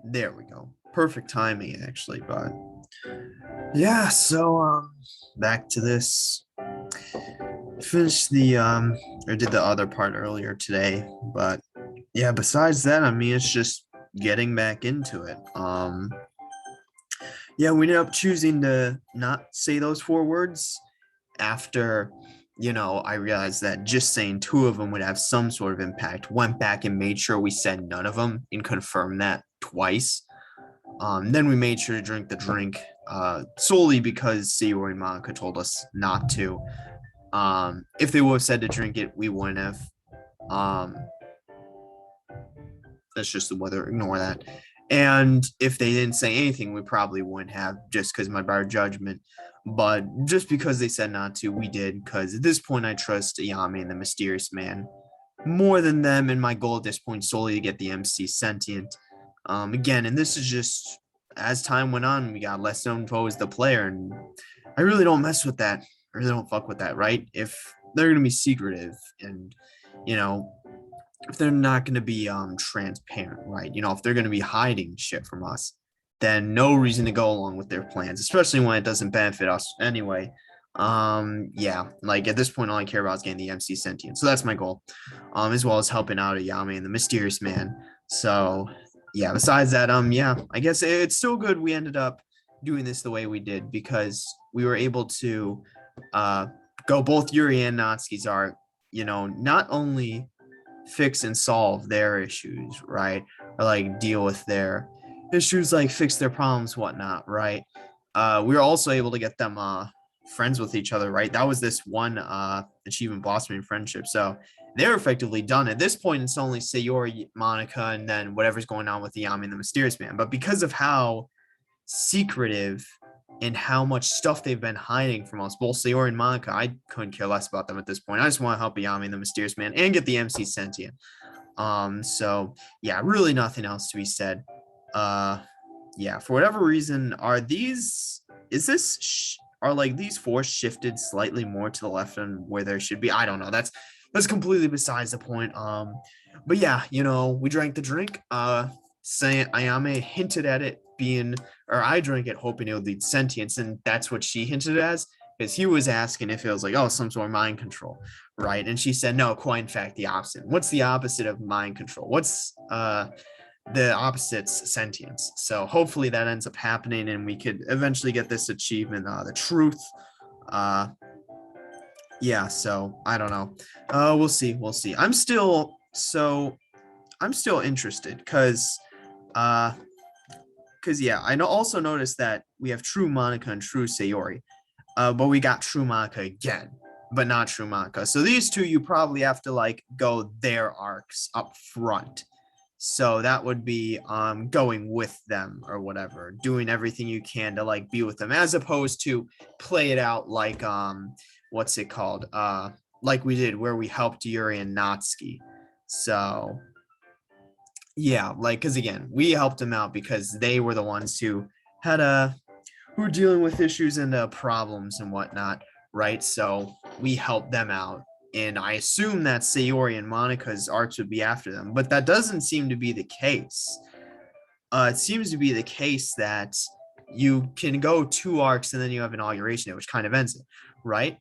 There we go. Perfect timing, actually. But yeah, so back to this. Finished the or did the other part earlier today, but yeah, besides that, I mean, it's just getting back into it. Yeah, we ended up choosing to not say those four words after, I realized that just saying two of them would have some sort of impact. Went back and made sure we said none of them and confirmed that twice. Then we made sure to drink the drink solely because Sayori and Monica told us not to. If they would have said to drink it, we wouldn't have. Um, that's just the weather. Ignore that. And if they didn't say anything, we probably wouldn't have, just because my better judgment. But just because they said not to, we did. Because at this point, I trust Ayame and the Mysterious Man more than them. And my goal at this point solely to get the MC sentient. Again, and this is just as time went on, we got less info as the player, and I really don't mess with that. I really don't fuck with that, right? If they're gonna be secretive and you know if they're not going to be transparent, right? If they're going to be hiding shit from us, then no reason to go along with their plans, especially when it doesn't benefit us anyway. Yeah, like at this point, all I care about is getting the MC sentient. So that's my goal, as well as helping out Ayame and the Mysterious Man. So yeah, besides that, yeah, I guess it's still good we ended up doing this the way we did because we were able to uh go both Yuri and Natsuki's arc, not only fix and solve their issues, right? Or like deal with their issues, like fix their problems, whatnot, right? We were also able to get them friends with each other, right? That was this one achievement blossoming friendship. So they're effectively done. At this point, it's only Sayori, Monica, and then whatever's going on with Yami and the Mysterious Man. But because of how secretive and how much stuff they've been hiding from us, both Sayori and Monica, I couldn't care less about them at this point. I just want to help Yami and the Mysterious Man and get the MC sentient. So yeah, really nothing else to be said. Yeah, for whatever reason, are like these four shifted slightly more to the left than where there should be? I don't know. That's completely besides the point. But yeah, we drank the drink. Saying Ayame hinted at it being, or I drank it hoping it would lead sentience, and that's what she hinted as, because he was asking if it was like, oh, some sort of mind control, right? And she said, no, quite in fact, the opposite. What's the opposite of mind control? What's the opposite's sentience? So hopefully that ends up happening, and we could eventually get this achievement, the truth. Uh, yeah, so I don't know. We'll see. We'll see. I'm still interested uh yeah, I know also noticed that we have True Monica and True Sayori, but we got True Monica again, but not True Monica. So these two, you probably have to like go their arcs up front. So that would be going with them or whatever, doing everything you can to like be with them, as opposed to play it out like what's it called? Like we did where we helped Yuri and Natsuki. So yeah, like because again, we helped them out because they were the ones had a who were dealing with issues and problems and whatnot, right? So we helped them out, and I assume that Sayori and Monica's arcs would be after them, but that doesn't seem to be the case. It seems to be the case that you can go two arcs and then you have an inauguration, which kind of ends it, right?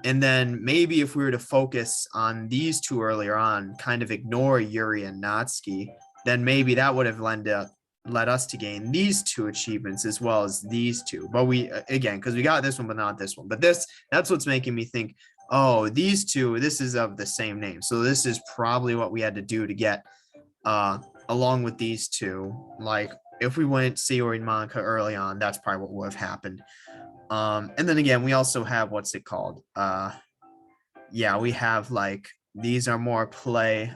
And then maybe if we were to focus on these two earlier on, kind of ignore Yuri and Natsuki, then maybe that would have led us to gain these two achievements as well as these two. But we, again, because we got this one, but not this one. But that's what's making me think, oh, these two, this is of the same name. So this is probably what we had to do to get along with these two. Like if we went Sayori and Monica early on, that's probably what would have happened. And then again, we also have what's it called? Yeah, we have like these are more play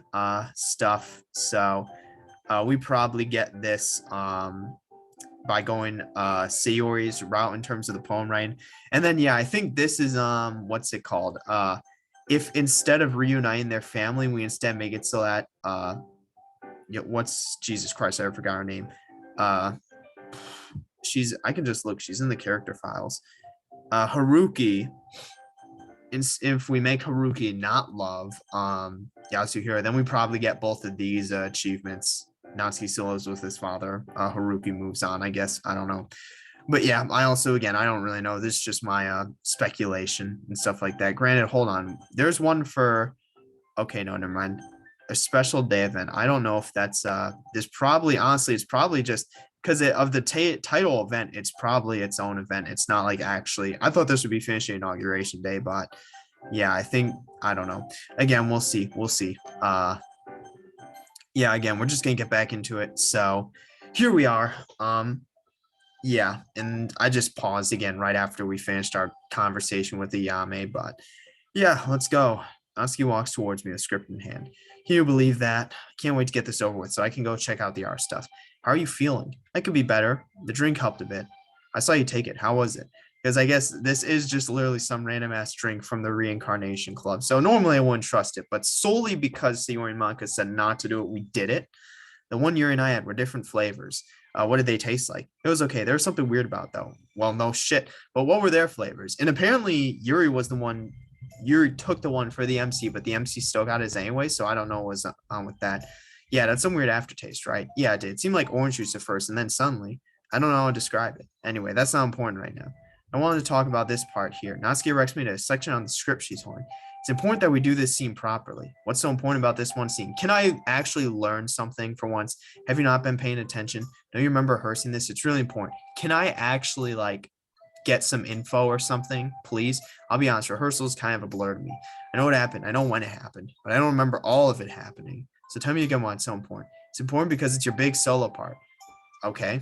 stuff. So we probably get this by going Sayori's route in terms of the poem writing. And then yeah, I think this is what's it called? If instead of reuniting their family, we instead make it so that what's Jesus Christ, I forgot her name. I can just look, she's in the character files. Haruki, if we make Haruki not love Yasuhiro, then we probably get both of these achievements Natsuki still lives with his father. Haruki moves on, I guess. I don't know. But yeah, I also, again, I don't really know. This is just my speculation and stuff like that. Granted, hold on. There's one for, okay, no, never mind. A special day event. I don't know if that's, there's probably, honestly, it's probably just because of the title event, it's probably its own event. It's not like actually, I thought this would be finishing inauguration day, but yeah, I think, I don't know. Again, we'll see. We'll see. Yeah, again, we're just gonna get back into it. So here we are. Yeah, and I just paused again right after we finished our conversation with the Yame, but yeah, let's go. Natsuki walks towards me, a script in hand. Can you believe that? Can't wait to get this over with so I can go check out the art stuff. How are you feeling? I could be better. The drink helped a bit. I saw you take it. How was it? Because I guess this is just literally some random ass drink from the Reincarnation Club. So normally I wouldn't trust it, but solely because Sayori and Manka said not to do it, we did it. The one Yuri and I had were different flavors. What did they taste like? It was okay. There was something weird about though. Well, no shit. But what were their flavors? And apparently Yuri was the one. Yuri took the one for the MC, but the MC still got his anyway. So I don't know what was on with that. Yeah, that's some weird aftertaste, right? Yeah, it did. It seemed like orange juice at first, and then suddenly, I don't know how to describe it. Anyway, that's not important right now. I wanted to talk about this part here. Natsuki directs me to a section on the script she's holding. It's important that we do this scene properly. What's so important about this one scene? Can I actually learn something for once? Have you not been paying attention? Don't you remember rehearsing this? It's really important. Can I actually like get some info or something, please? I'll be honest, rehearsal is kind of a blur to me. I know what happened. I know when it happened, but I don't remember all of it happening. So tell me again why it's so important. It's important because it's your big solo part. Okay.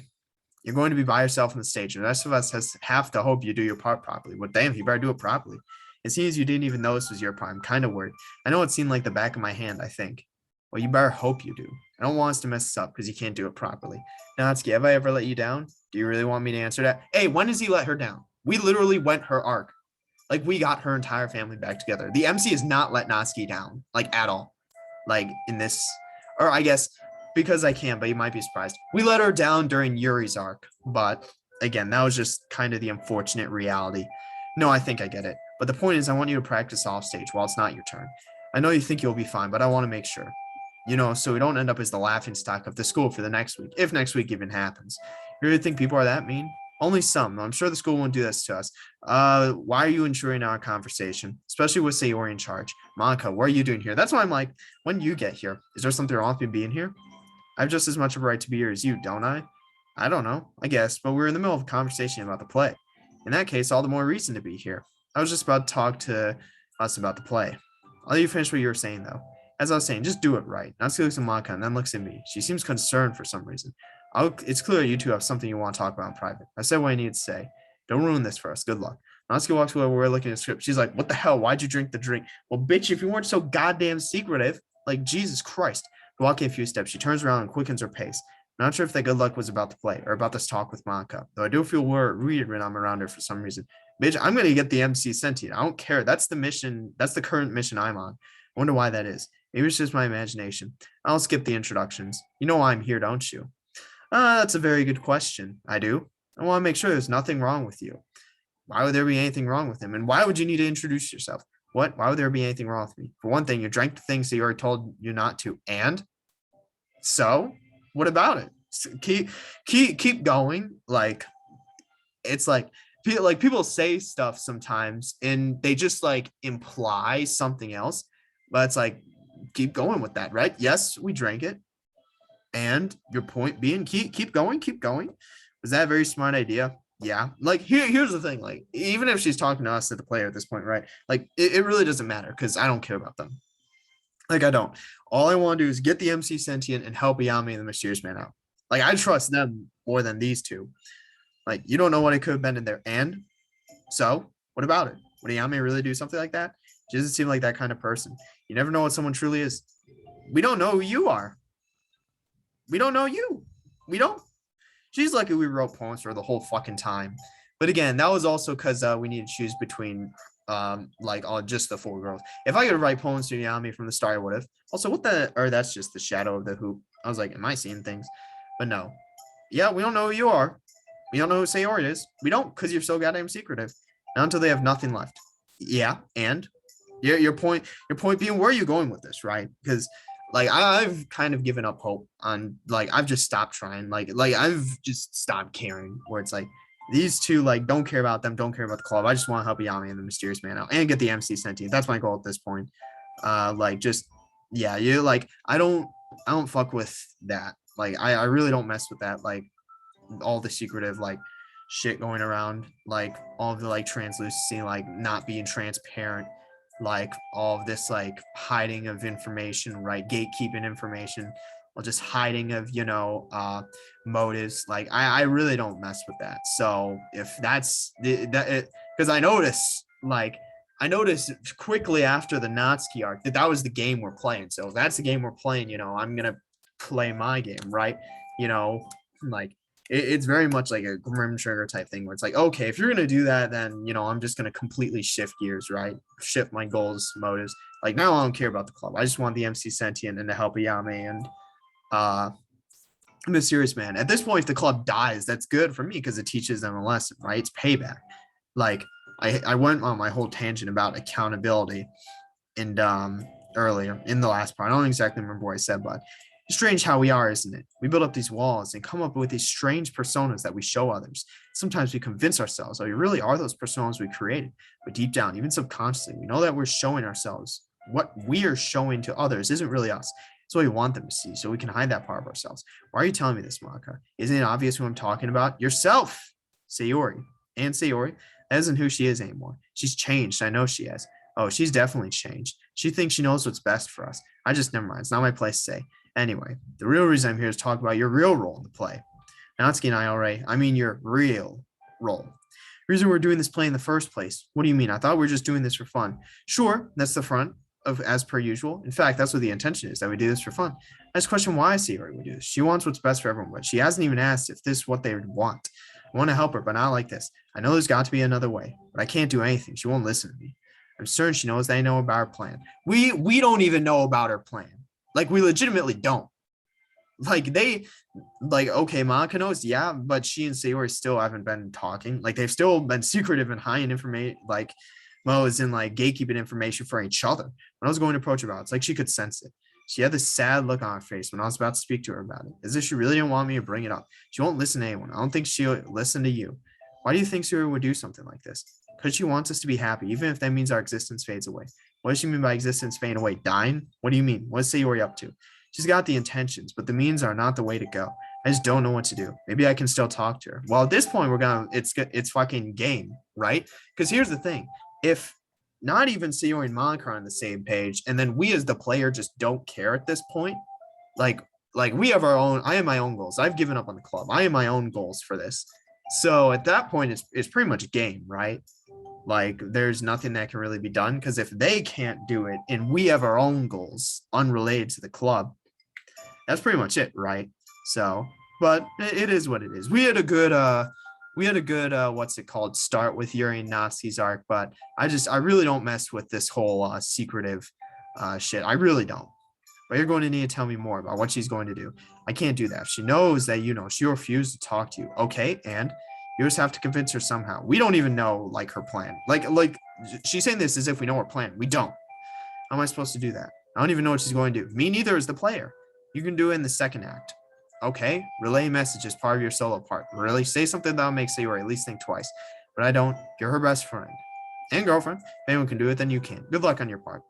You're going to be by yourself on the stage. And the rest of us have to hope you do your part properly. But damn, you better do it properly. It seems you didn't even know this was your part. I'm kind of worried. I know it seemed like the back of my hand, I think. Well, you better hope you do. I don't want us to mess this up because you can't do it properly. Natsuki, have I ever let you down? Do you really want me to answer that? Hey, when does he let her down? We literally went her arc. Like, we got her entire family back together. The MC has not let Natsuki down, like, at all. Like, in this, or I guess, because I can, but you might be surprised. We let her down during Yuri's arc, but again, that was just kind of the unfortunate reality. No, I think I get it. But the point is, I want you to practice off stage while it's not your turn. I know you think you'll be fine, but I want to make sure. You know, so we don't end up as the laughing stock of the school for the next week, if next week even happens. You really think people are that mean? Only some. I'm sure the school won't do this to us. Why are you ensuring our conversation, especially with Sayori in charge? Monica, what are you doing here? That's why I'm like, when you get here, is there something wrong with me being here? I have just as much of a right to be here as you, don't I? I don't know, I guess, but we're in the middle of a conversation about the play. In that case, all the more reason to be here. I was just about to talk to us about the play. I'll let you finish what you were saying, though. As I was saying, just do it right. Natsuki looks at Monica and then looks at me. She seems concerned for some reason. It's clear you two have something you want to talk about in private. I said what I needed to say. Don't ruin this for us. Good luck. Natsuki walks away. We're looking at the script. She's like, what the hell? Why'd you drink the drink? Well, bitch, if you weren't so goddamn secretive, like, Jesus Christ. Walking a few steps, she turns around and quickens her pace. I'm not sure if that good luck was about the play or about this talk with Monica, though I do feel weird when I'm around her for some reason. Bitch, I'm going to get the MC sentient. I don't care. That's the mission. That's the current mission I'm on. I wonder why that is. Maybe it's just my imagination. I'll skip the introductions. You know why I'm here, don't you? That's a very good question. I do. I want to make sure there's nothing wrong with you. Why would there be anything wrong with him? And why would you need to introduce yourself? What? Why would there be anything wrong with me? For one thing, you drank the things that you already told you not to. And so, what about it? Keep going. Like, it's like people say stuff sometimes and they just like imply something else, but it's like, keep going with that, right? Yes, we drank it. And your point being, keep going. Was that a very smart idea? Yeah. Like, here's the thing. Like, even if she's talking to us at the player at this point, right? Like, it really doesn't matter because I don't care about them. Like, I don't. All I want to do is get the MC sentient and help Ayame and the mysterious man out. Like, I trust them more than these two. Like, you don't know what it could have been in there. And so, what about it? Would Ayame really do something like that? She doesn't seem like that kind of person. You never know what someone truly is. We don't know who you are. We don't know you. We don't. She's lucky we wrote poems for the whole fucking time. But again, that was also because we needed to choose between just the four girls. If I could write poems to Yami from the start, I would have. Also, that's just the shadow of the hoop. I was like, am I seeing things? But no. Yeah, we don't know who you are. We don't know who Sayori is. We don't, because you're so goddamn secretive. Not until they have nothing left. Yeah, and your point being, where are you going with this, right? Because Like I've kind of given up hope on like I've just stopped trying. Like I've just stopped caring. Where it's like these two like don't care about them, don't care about the club. I just want to help Yami and the mysterious man out and get the MC sentient. That's my goal at this point. Like just yeah, you like I don't fuck with that. Like I really don't mess with that. Like all the secretive like shit going around, like all of the like translucency, like not being transparent, like all of this like hiding of information, right? Gatekeeping information, or just hiding of motives. Like I really don't mess with that. So if that's that, because I noticed quickly after the Natsuki arc that was the game we're playing. So if that's the game we're playing, I'm gonna play my game, right? You know, like it's very much like a Grim Trigger type thing where it's like, okay, if you're gonna do that, then I'm just gonna completely shift gears, right? Shift my goals, motives. Like now, I don't care about the club. I just want the MC Sentient and to help Ayame and uh Mysterious Man. At this point, if the club dies, that's good for me because it teaches them a lesson, right? It's payback. Like I went on my whole tangent about accountability and earlier in the last part. I don't exactly remember what I said, but it's strange how we are, isn't it? We build up these walls and come up with these strange personas that we show others. Sometimes we convince ourselves that we really are those personas we created, but deep down, even subconsciously, we know that we're showing ourselves. What we are showing to others isn't really us. It's what we want them to see, so we can hide that part of ourselves. Why are you telling me this, Maka? Isn't it obvious who I'm talking about? Yourself, Sayori. And Sayori, that isn't who she is anymore. She's changed. I know she has. Oh, she's definitely changed. She thinks she knows what's best for us. Never mind. It's not my place to say. Anyway, the real reason I'm here is to talk about your real role in the play. Natsuki and I mean your real role. The reason we're doing this play in the first place. What do you mean? I thought we were just doing this for fun. Sure, that's the front of as per usual. In fact, that's what the intention is, that we do this for fun. I just question why Sayori would do this. She wants what's best for everyone, but she hasn't even asked if this is what they would want. I want to help her, but not like this. I know there's got to be another way, but I can't do anything. She won't listen to me. I'm certain she knows that I know about our plan. We don't even know about her plan. Like we legitimately don't. Like okay, Monica knows, yeah, but she and Sayori still haven't been talking. Like they've still been secretive and hiding information. Like Mo is in like gatekeeping information for each other. When I was going to approach her about it, it's like she could sense it. She had this sad look on her face when I was about to speak to her about it, as if she really didn't want me to bring it up. She won't listen to anyone. I don't think she'll listen to you. Why do you think Sayori would do something like this? Because she wants us to be happy, even if that means our existence fades away. What does she mean by existence fading away? Dying? What do you mean? What's Sayori up to? She's got the intentions, but the means are not the way to go. I just don't know what to do. Maybe I can still talk to her. Well, at this point, it's fucking game, right? Because here's the thing. If not even Sayori and Monica are on the same page, and then we as the player just don't care at this point, like we have our own, I have my own goals. I've given up on the club. I have my own goals for this. So at that point, it's pretty much a game, right? Like there's nothing that can really be done because if they can't do it and we have our own goals unrelated to the club, that's pretty much it, right? So, but it is what it is. We had a good what's it called, start with Yuri and Natsuki's arc, but I really don't mess with this whole secretive shit. I really don't. But you're going to need to tell me more about what she's going to do. I can't do that. If she knows that she refused to talk to you, okay, and you just have to convince her somehow. We don't even know like her plan. Like she's saying this as if we know her plan. We don't. How am I supposed to do that? I don't even know what she's going to do. Me neither is the player. You can do it in the second act. Okay, relay message is part of your solo part. Really, say something that'll make Sayori at least think twice. But I don't. You're her best friend and girlfriend. If anyone can do it, then you can. Good luck on your part.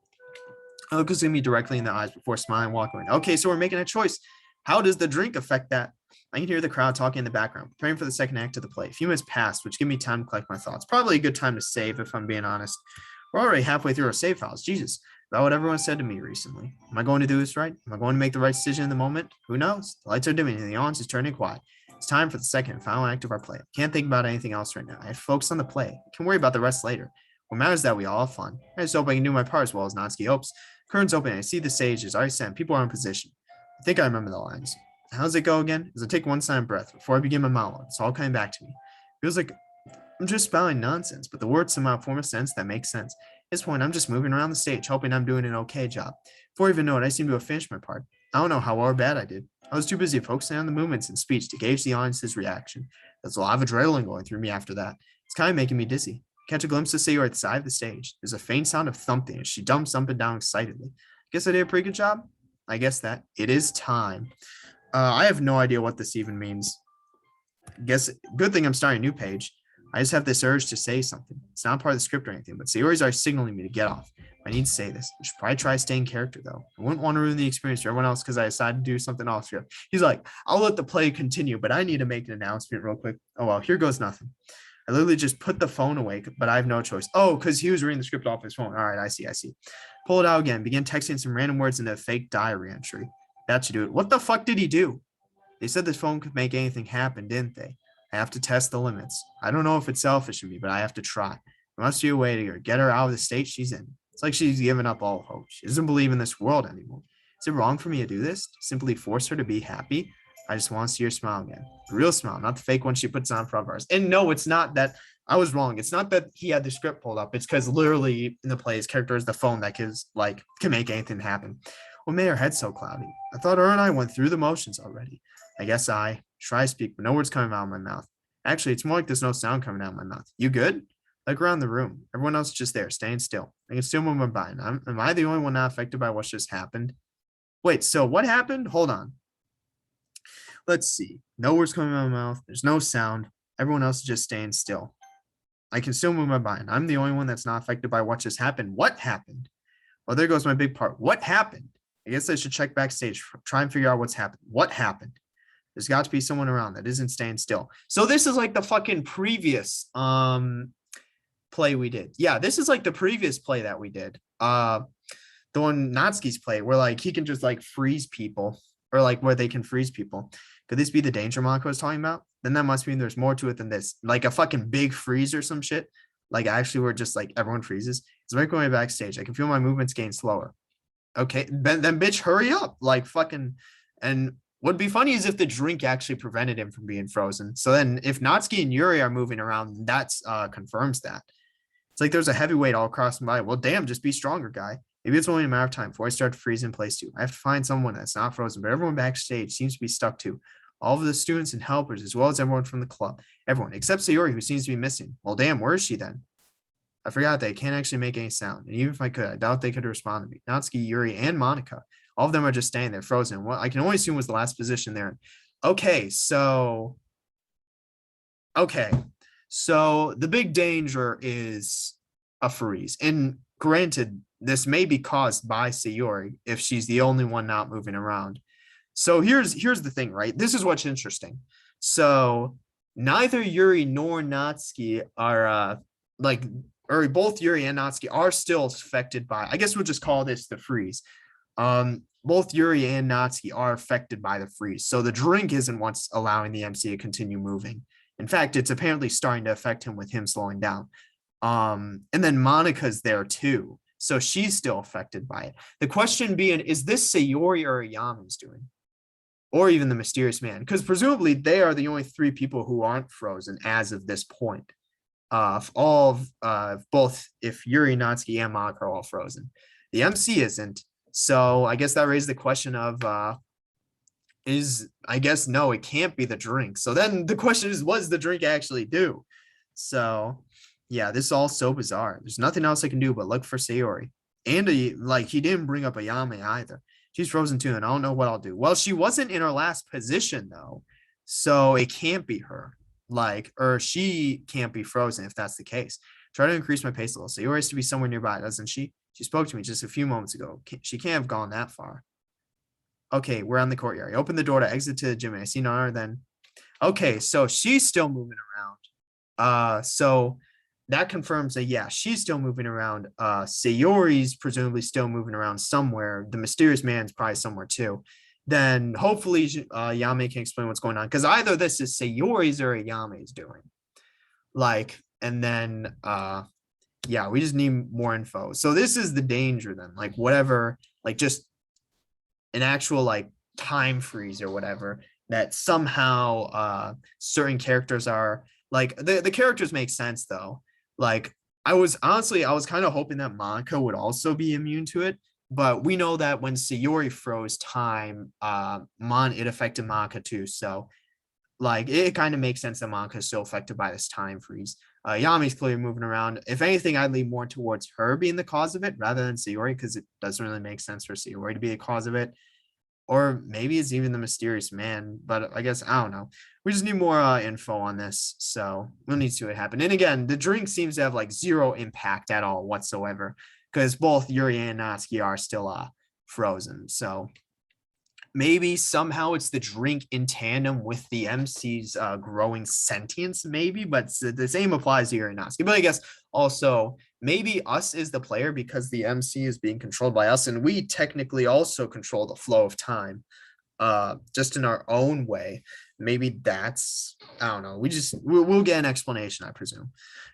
Looks at me directly in the eyes before smiling and walking away. Okay, so we're making a choice. How does the drink affect that? I can hear the crowd talking in the background, preparing for the second act of the play. A few minutes passed, which give me time to collect my thoughts. Probably a good time to save, if I'm being honest. We're already halfway through our save files. Jesus, about what everyone said to me recently. Am I going to do this right? Am I going to make the right decision in the moment? Who knows? The lights are dimming and the audience is turning quiet. It's time for the second and final act of our play. I can't think about anything else right now. I have to focus on the play. I can worry about the rest later. What matters is that we all have fun. I just hope I can do my part as well as Natsuki hopes. Curtains open and I see the stage is already set. People are in position. I think I remember the lines. How does it go again? As I take one silent breath before I begin my monologue, it's all coming back to me. It feels like I'm just spouting nonsense, but the words somehow form a sense that makes sense. At this point, I'm just moving around the stage, hoping I'm doing an okay job. Before I even know it, I seem to have finished my part. I don't know how well or bad I did. I was too busy focusing on the movements and speech to gauge the audience's reaction. There's a lot of adrenaline going through me after that. It's kind of making me dizzy. I catch a glimpse of Sayori at the side of the stage. There's a faint sound of thumping as she dumps up and down excitedly. Guess I did a pretty good job. I guess that it is time. I have no idea what this even means. Guess good thing I'm starting a new page. I just have this urge to say something. It's not part of the script or anything, but Sayori's are signaling me to get off. I need to say this. I should probably try staying character though. I wouldn't want to ruin the experience for everyone else because I decided to do something off script. He's like, I'll let the play continue, but I need to make an announcement real quick. Oh well, here goes nothing. I literally just put the phone away, but I have no choice. Oh, because he was reading the script off his phone. All right, I see. Pull it out again. Begin texting some random words into a fake diary entry. That should do it. What the fuck did he do? They said this phone could make anything happen, didn't they? I have to test the limits. I don't know if it's selfish of me, but I have to try. There must be a way to get her out of the state she's in. It's like she's given up all hope. She doesn't believe in this world anymore. Is it wrong for me to do this? Simply force her to be happy? I just want to see her smile again. The real smile, not the fake one she puts on in front of us. And no, it's not that I was wrong. It's not that he had the script pulled up. It's because literally in the play, his character is the phone that can make anything happen. What made her head so cloudy? I thought her and I went through the motions already. I guess I try to speak, but no words coming out of my mouth. Actually, it's more like there's no sound coming out of my mouth. You good? Look around the room. Everyone else is just there, staying still. I can still move my body. Am I the only one not affected by what just happened? Wait, so what happened? Hold on. Let's see. No words coming out of my mouth. There's no sound. Everyone else is just staying still. I can still move my body. I'm the only one that's not affected by what just happened. What happened? Well, there goes my big part. What happened? I guess I should check backstage, try and figure out what's happened. What happened? There's got to be someone around that isn't staying still. So this is like the fucking previous play we did. Yeah, this is like the previous play that we did. The one Natsuki's play where like he can just like freeze people, or like where they can freeze people. Could this be the danger Monaco was talking about? Then that must mean there's more to it than this. Like a fucking big freeze or some shit. Like actually we're just like everyone freezes. It's making my way backstage. I can feel my movements getting slower. Okay, then bitch, hurry up. Like fucking, and what'd be funny is if the drink actually prevented him from being frozen. So then if Natsuki and Yuri are moving around, that's confirms that. It's like there's a heavyweight all across my body. Well, damn, just be stronger, guy. Maybe it's only a matter of time before I start to freeze in place too. I have to find someone that's not frozen, but everyone backstage seems to be stuck too. All of the students and helpers, as well as everyone from the club. Everyone, except Sayori, who seems to be missing. Well, damn, where is she then? I forgot they can't actually make any sound. And even if I could, I doubt they could respond to me. Natsuki, Yuri, and Monica. All of them are just staying there frozen. What I can only assume was the last position there. Okay, so the big danger is a freeze. And granted, this may be caused by Sayori if she's the only one not moving around. So here's the thing, right? This is what's interesting. So neither Yuri nor Natsuki are or both Yuri and Natsuki are still affected by, I guess we'll just call this the freeze. Both Yuri and Natsuki are affected by the freeze. So the drink isn't what's allowing the MC to continue moving. In fact, it's apparently starting to affect him with him slowing down. And then Monica's there too. So she's still affected by it. The question being, is this Sayori or Ayami's doing? Or even the mysterious man? Because presumably they are the only three people who aren't frozen as of this point. Both if Yuri, Natsuki, and Monica are all frozen. The MC isn't. So I guess that raised the question of no, it can't be the drink. So then the question is, what does the drink actually do? So yeah, this is all so bizarre. There's nothing else I can do but look for Sayori. And he didn't bring up Ayame either. She's frozen too, and I don't know what I'll do. Well, she wasn't in her last position though, so it can't be her. Or she can't be frozen if that's the case. Try to increase my pace a little. Sayori has to be somewhere nearby, doesn't she? She spoke to me just a few moments ago. She can't have gone that far. Okay, we're on the courtyard. I open the door to exit to the gym, and I see none other than. Okay, so she's still moving around. So that confirms that, yeah, she's still moving around. Sayori's presumably still moving around somewhere. The mysterious man's probably somewhere too. Then hopefully Yame can explain what's going on. Because either this is Sayori's or Yame's doing. And then, yeah, we just need more info. So this is the danger then. Whatever, just an actual, time freeze or whatever. That somehow certain characters are, the characters make sense though. I was kind of hoping that Monica would also be immune to it, but we know that when Sayori froze time, it affected Monica too. So it kind of makes sense that Monica is still affected by this time freeze. Yami's clearly moving around. If anything, I'd lean more towards her being the cause of it rather than Sayori, because it doesn't really make sense for Sayori to be the cause of it. Or maybe it's even the mysterious man, but I guess I don't know. We just need more info on this, so we'll need to see what happened. And again, the drink seems to have like zero impact at all whatsoever, because both Yuri and Natsuki are still frozen. So maybe somehow it's the drink in tandem with the MC's growing sentience, maybe, but the same applies to Yuri and Natsuki. But I guess also maybe us is the player because the MC is being controlled by us, and we technically also control the flow of time just in our own way. Maybe that's, I don't know, we'll get an explanation, I presume.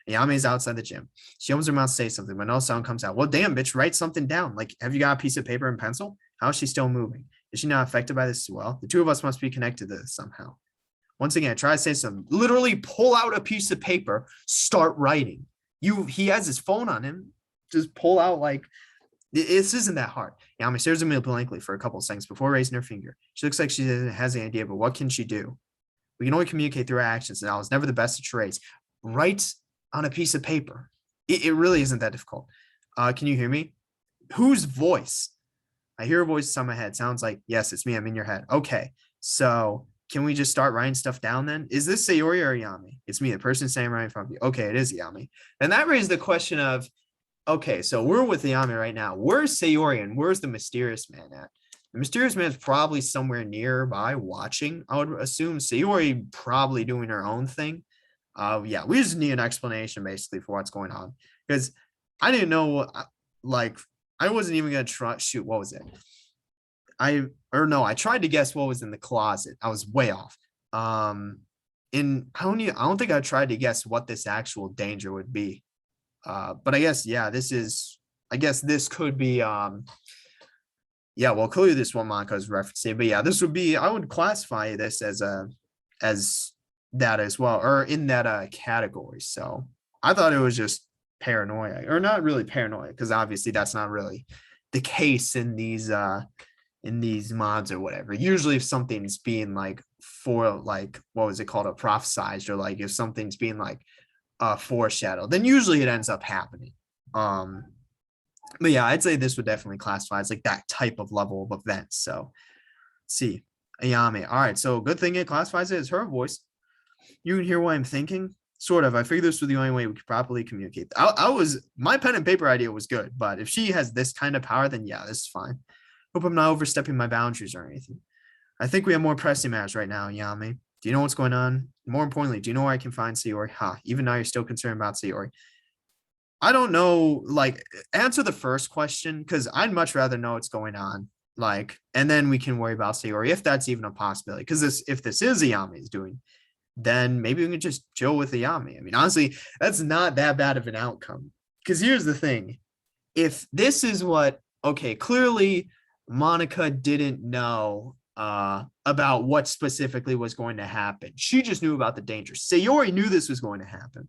Yame's outside the gym. She opens her mouth to say something, but no sound comes out. Well, damn, bitch, write something down. Like, have you got a piece of paper and pencil? How is she still moving? Is she not affected by this as well? The two of us must be connected to this somehow. Once again, try to say something. Literally pull out a piece of paper, start writing. He has his phone on him. Just pull out, like, this isn't that hard. Yami stares at me blankly for a couple of seconds before raising her finger. She looks like she has an idea, but what can she do? We can only communicate through our actions, and I was never the best at charades. Write on a piece of paper. It really isn't that difficult. Can you hear me? Whose voice? I hear a voice inside my head. Sounds like, yes, it's me. I'm in your head. Okay, so can we just start writing stuff down then? Is this Sayori or Yami? It's me, the person standing right in front of you. Okay, it is Yami. And that raised the question of, okay, so we're with Yami right now. Where's Sayori and where's the mysterious man at? The mysterious man is probably somewhere nearby watching. I would assume Sayori probably doing her own thing. Yeah, we just need an explanation basically for what's going on, because I didn't know, like, I wasn't even gonna try. Shoot, what was it? I tried to guess what was in the closet. I was way off. I don't think I tried to guess what this actual danger would be. But I guess, yeah, this could be, yeah, well, clearly this one Monica is referencing, but yeah, this would be, I would classify this as that as well, or in that category. So I thought it was just paranoia, or not really paranoia, because obviously that's not really the case in these mods or whatever. Usually if something's being like what was it called, a prophesized, or like if something's being like foreshadowed, then usually it ends up happening. But yeah, I'd say this would definitely classify as like that type of level of event. So let's see, Ayame. All right, so good thing it classifies it as her voice. You can hear what I'm thinking. Sort of. I figured this was the only way we could properly communicate. My pen and paper idea was good, but if she has this kind of power, then yeah, this is fine. Hope I'm not overstepping my boundaries or anything. I think we have more pressing matters right now, Yami. Do you know what's going on? More importantly, do you know where I can find Sayori? Even now you're still concerned about Sayori. I don't know, like, answer the first question, because I'd much rather know what's going on. Like, and then we can worry about Sayori, if that's even a possibility. Because if this is Ayami's doing, then maybe we can just chill with Ayami. I mean, honestly, that's not that bad of an outcome. Because here's the thing. If this is okay, clearly Monica didn't know about what specifically was going to happen. She just knew about the danger. Sayori knew this was going to happen.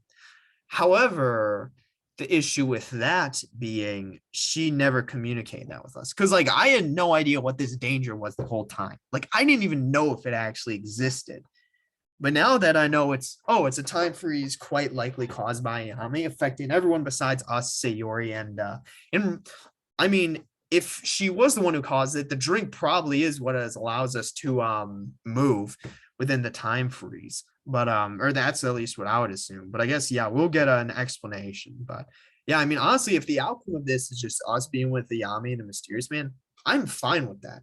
However, the issue with that being she never communicated that with us. Because, like, I had no idea what this danger was the whole time. Like, I didn't even know if it actually existed. But now that I know it's a time freeze quite likely caused by Yami, affecting everyone besides us, Sayori, and I mean, if she was the one who caused it, the drink probably is what allows us to move within the time freeze. But or that's at least what I would assume. But I guess, yeah, we'll get an explanation. But yeah, I mean, honestly, if the outcome of this is just us being with the Yami and the mysterious man, I'm fine with that.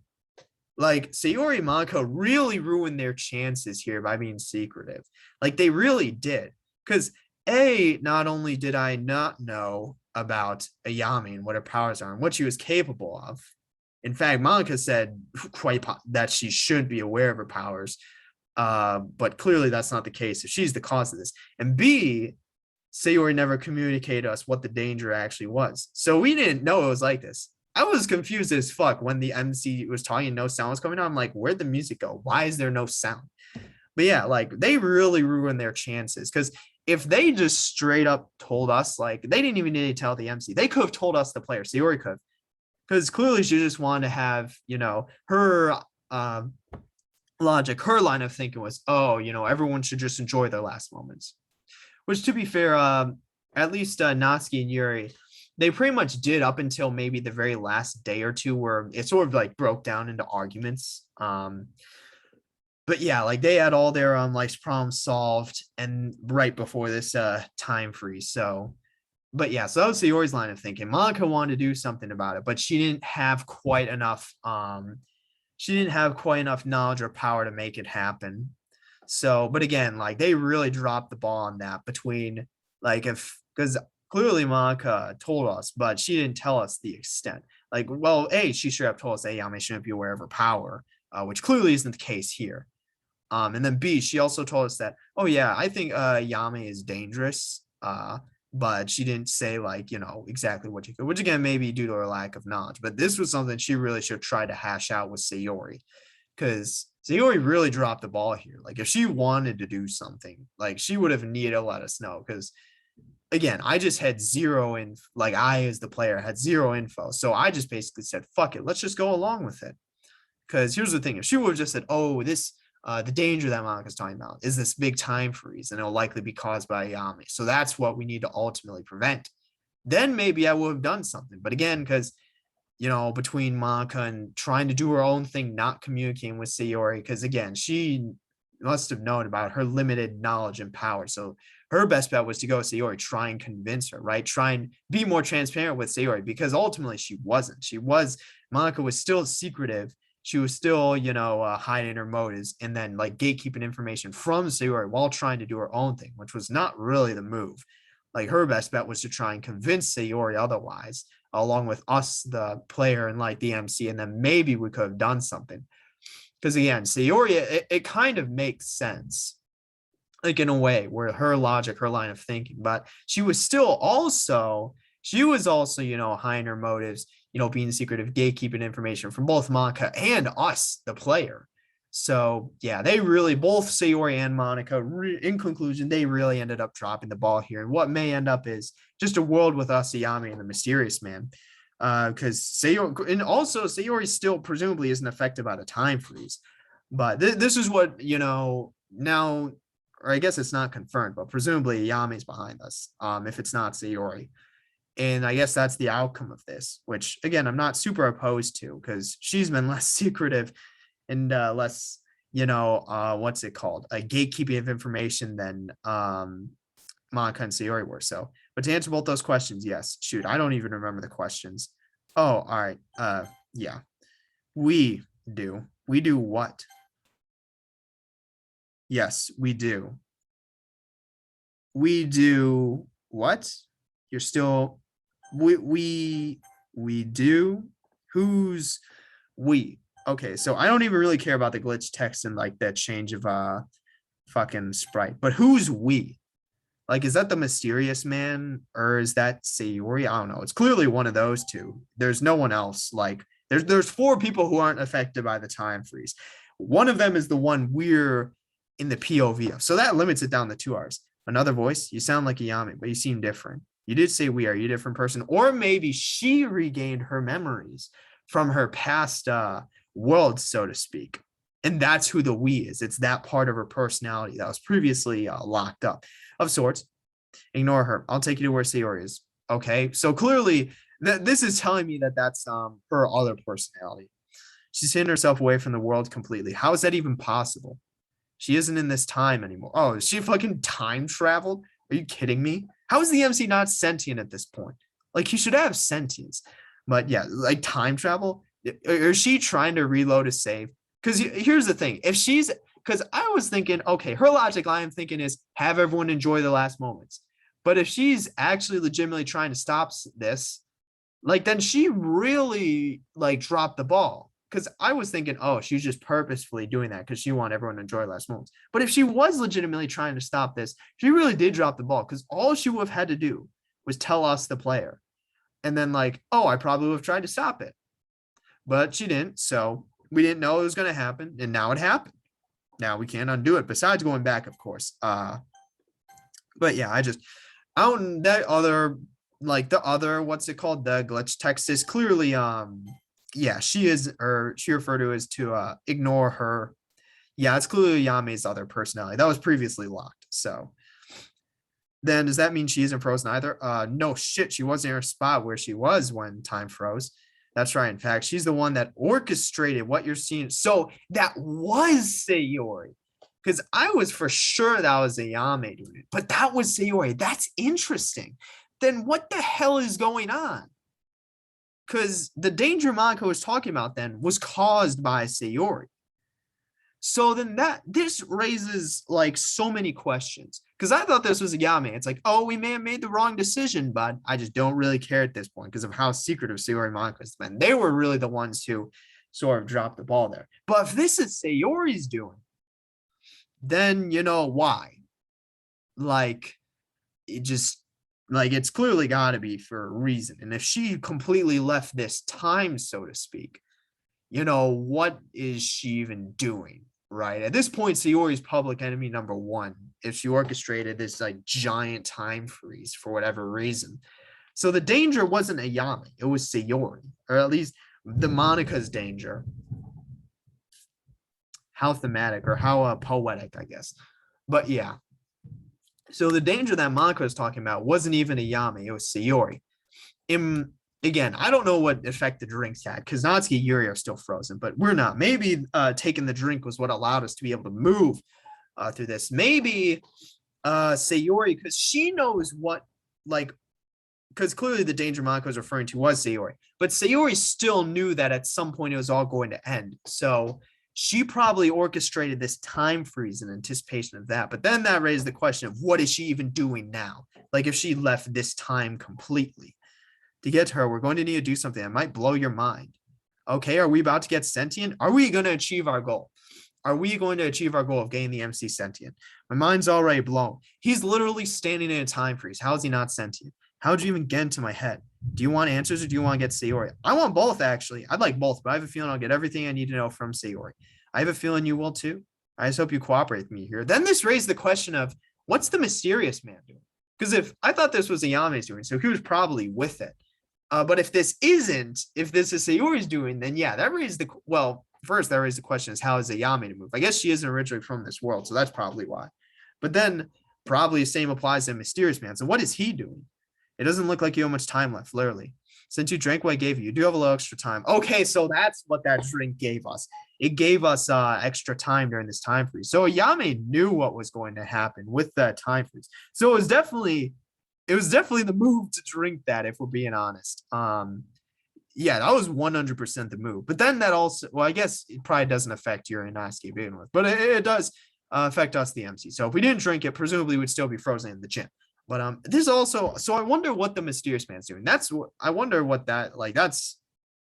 Like, Sayori and Monica really ruined their chances here by being secretive. Like, they really did. Because not only did I not know about Ayami and what her powers are and what she was capable of. In fact, Monica said that she should be aware of her powers. But clearly that's not the case if she's the cause of this. And B, Sayori never communicated us what the danger actually was. So we didn't know it was like this. I was confused as fuck when the MC was talking and no sound was coming on. I'm like, where'd the music go? Why is there no sound? But yeah, like, they really ruined their chances, because if they just straight up told us, like, they didn't even need to tell the MC. They could have told us, the player. Sayori could have, because clearly she just wanted to have, her logic, her line of thinking was, everyone should just enjoy their last moments. Which, to be fair, at least Natsuki and Yuri, they pretty much did up until maybe the very last day or two where it sort of like broke down into arguments. But yeah, like they had all their life's problems solved and right before this time freeze. So but yeah, so that was Sayori's line of thinking. Monica wanted to do something about it, but she didn't have quite enough knowledge or power to make it happen. So, but again, like they really dropped the ball on that between like if because clearly Monica told us, but she didn't tell us the extent. Like, well, A, she should have told us that Yami shouldn't be aware of her power, which clearly isn't the case here. And then B, she also told us that, oh yeah, I think Yami is dangerous. But she didn't say like, exactly what she could, which again, maybe due to her lack of knowledge. But this was something she really should try to hash out with Sayori, because Sayori really dropped the ball here. Like if she wanted to do something, like she would have needed to let us know. Because again, I just had zero in, like I as the player had zero info. So I just basically said, fuck it, let's just go along with it. Because here's the thing, if she would have just said, oh, this the danger that Monica's talking about is this big time freeze, and it'll likely be caused by Yami. So that's what we need to ultimately prevent. Then maybe I would have done something. But again, because between Monica and trying to do her own thing, not communicating with Sayori, because again, she must have known about her limited knowledge and power. So her best bet was to go with Sayori, try and convince her, right? Try and be more transparent with Sayori, because ultimately she wasn't. Monica was still secretive. She was still, hiding her motives and then like gatekeeping information from Sayori while trying to do her own thing, which was not really the move. Like her best bet was to try and convince Sayori otherwise, along with us, the player, and like the MC, and then maybe we could have done something. Because again, Sayori, it kind of makes sense, like in a way, where her logic, her line of thinking, but she was also, hiding her motives, being secretive, gatekeeping information from both Monica and us, the player. So yeah, they really, both Sayori and Monica, in conclusion, they really ended up dropping the ball here. And what may end up is just a world with us, Yami, and the Mysterious Man. Because Sayori, and also Sayori still presumably isn't affected by the time freeze. But this is what, now, or I guess it's not confirmed, but presumably Yami's behind us, if it's not Sayori. And I guess that's the outcome of this, which again, I'm not super opposed to, because she's been less secretive and less, what's it called? A gatekeeping of information than Monica and Sayori were. So, but to answer both those questions, yes. Shoot, I don't even remember the questions. Oh, all right. Yeah. We do. We do what? Yes, we do. We do what? You're still we do. Who's we? Okay, so I don't even really care about the glitch text and like that change of fucking sprite, but who's we? Like, is that the Mysterious Man or is that Sayori? I don't know. It's clearly one of those two. There's no one else. Like, there's four people who aren't affected by the time freeze. One of them is the one we're in the POV of. So that limits it down to 2 hours. Another voice, you sound like a Yami, but you seem different. You did say we are you a different person, or maybe she regained her memories from her past world, so to speak. And that's who the we is. It's that part of her personality that was previously locked up. Of sorts. Ignore her. I'll take you to where Sayori is. Okay. So clearly, this is telling me that that's her other personality. She's hidden herself away from the world completely. How is that even possible? She isn't in this time anymore. Oh, is she fucking time traveled? Are you kidding me? How is the MC not sentient at this point? Like, he should have sentience. But yeah, like time travel? Or is she trying to reload a save? Because here's the thing. If she's, because I was thinking, okay, her logic line I'm thinking is have everyone enjoy the last moments. But if she's actually legitimately trying to stop this, like, then she really like dropped the ball. Because I was thinking, oh, she's just purposefully doing that because she wanted everyone to enjoy last moments. But if she was legitimately trying to stop this, she really did drop the ball, because all she would have had to do was tell us, the player. And then like, oh, I probably would have tried to stop it. But she didn't. So we didn't know it was going to happen. And now it happened. Now we can't undo it, besides going back, of course. But yeah, I don't, that other, like the other, what's it called? The glitch text is clearly, yeah, she is, or she referred to as to ignore her. Yeah, it's clearly Yami's other personality that was previously locked. So Then does that mean she isn't frozen either? No shit, she wasn't in her spot where she was when time froze. That's right. In fact, she's the one that orchestrated what you're seeing. So that was Sayori. Because I was for sure that was Ayame doing it, but that was Sayori. That's interesting. Then what the hell is going on? Because the danger Monaco was talking about then was caused by Sayori. So then this raises like so many questions because I thought this was a Yame. It's like, oh, we may have made the wrong decision, but I just don't really care at this point because of how secretive Sayori Monaco has been. They were really the ones who sort of dropped the ball there. But if this is Sayori's doing, then you know why. Like it just like it's clearly got to be for a reason. And if she completely left this time, so to speak, you know, what is she even doing? Right. At this point, Sayori's public enemy number one, if she orchestrated this like giant time freeze for whatever reason. So the danger wasn't Ayame, it was Sayori, or at least the Monica's danger. How thematic or how poetic, I guess. But yeah. So the danger that Monica was talking about wasn't even Ayame, it was Sayori. Again, I don't know what effect the drinks had because Natsuki and Yuri are still frozen, but we're not. Maybe taking the drink was what allowed us to be able to move through this. Maybe Sayori, because she knows what, like, because clearly the danger Monaco was referring to was Sayori, but Sayori still knew that at some point it was all going to end. So she probably orchestrated this time freeze in anticipation of that. But then that raised the question of what is she even doing now? Like if she left this time completely. To get to her, we're going to need to do something that might blow your mind. Okay, are we about to get sentient? Are we going to achieve our goal? Are we going to achieve our goal of getting the MC sentient? My mind's already blown. He's literally standing in a time freeze. How is he not sentient? How'd you even get into my head? Do you want answers or do you want to get Sayori? I want both, actually. I'd like both, but I have a feeling I'll get everything I need to know from Sayori. I have a feeling you will too. I just hope you cooperate with me here. Then this raised the question of what's the mysterious man doing? Because if I thought this was Ayame's doing, so he was probably with it. But if this is Sayori's doing, then yeah, that raised the, well, first that raised the question is how is Ayame to move? I guess she isn't originally from this world, so that's probably why. But then probably the same applies to Mysterious Man. So what is he doing? It doesn't look like you have much time left, literally. Since you drank what I gave you, you do have a little extra time. Okay, so that's what that drink gave us. It gave us extra time during this time freeze. So Ayame knew what was going to happen with that time freeze. So it was definitely the move to drink that, if we're being honest. Yeah, that was 100% the move. But then that also, well, I guess it probably doesn't affect Yuri and Natsuki to begin with, but it does affect us, the MC. So if we didn't drink it, presumably we'd still be frozen in the gym. But this also, so I wonder what the mysterious man's doing. That's what I wonder what that, like, that's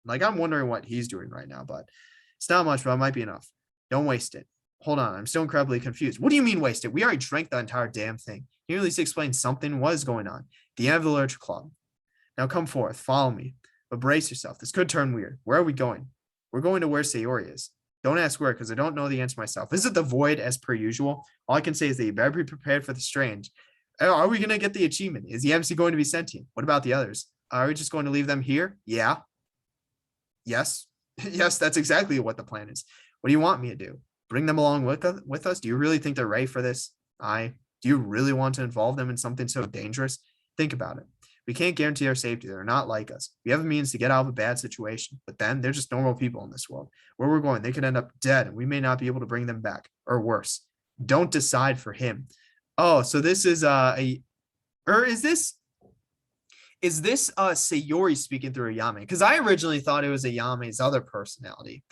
like, I'm wondering what he's doing right now, but it's not much, but it might be enough. Don't waste it. Hold on, I'm still incredibly confused. What do you mean waste it? We already drank the entire damn thing. Can you at least explain something was going on? The end of the literature club. Now come forth, follow me, but brace yourself. This could turn weird. Where are we going? We're going to where Sayori is. Don't ask where, because I don't know the answer myself. Is it the void as per usual? All I can say is that you better be prepared for the strange. Are we going to get the achievement? Is the MC going to be sentient? What about the others? Are we just going to leave them here? Yeah. Yes. Yes, that's exactly what the plan is. What do you want me to do? Bring them along with us? Do you really think they're ready for this? Do you really want to involve them in something so dangerous? Think about it. We can't guarantee their safety. They're not like us. We have a means to get out of a bad situation, but then they're just normal people in this world. Where we're going, they could end up dead, and we may not be able to bring them back, or worse. Don't decide for him. Oh, so this is is this Sayori speaking through Ayame? Because I originally thought it was Ayame's other personality.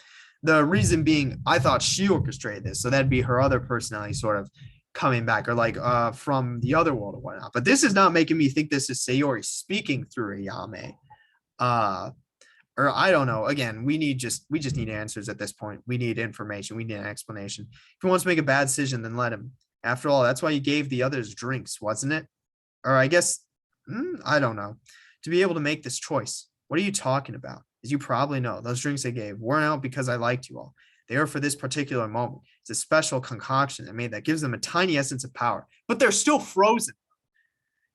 The reason being, I thought she orchestrated this, so that'd be her other personality sort of coming back, or like from the other world or whatnot. But this is not making me think this is Sayori speaking through Ayame. Or I don't know. Again, we just need answers at this point. We need information. We need an explanation. If he wants to make a bad decision, then let him. After all, that's why you gave the others drinks, wasn't it? Or I guess, I don't know. To be able to make this choice. What are you talking about? As you probably know, those drinks I gave weren't out because I liked you all. They are for this particular moment. It's a special concoction I made that gives them a tiny essence of power, but they're still frozen.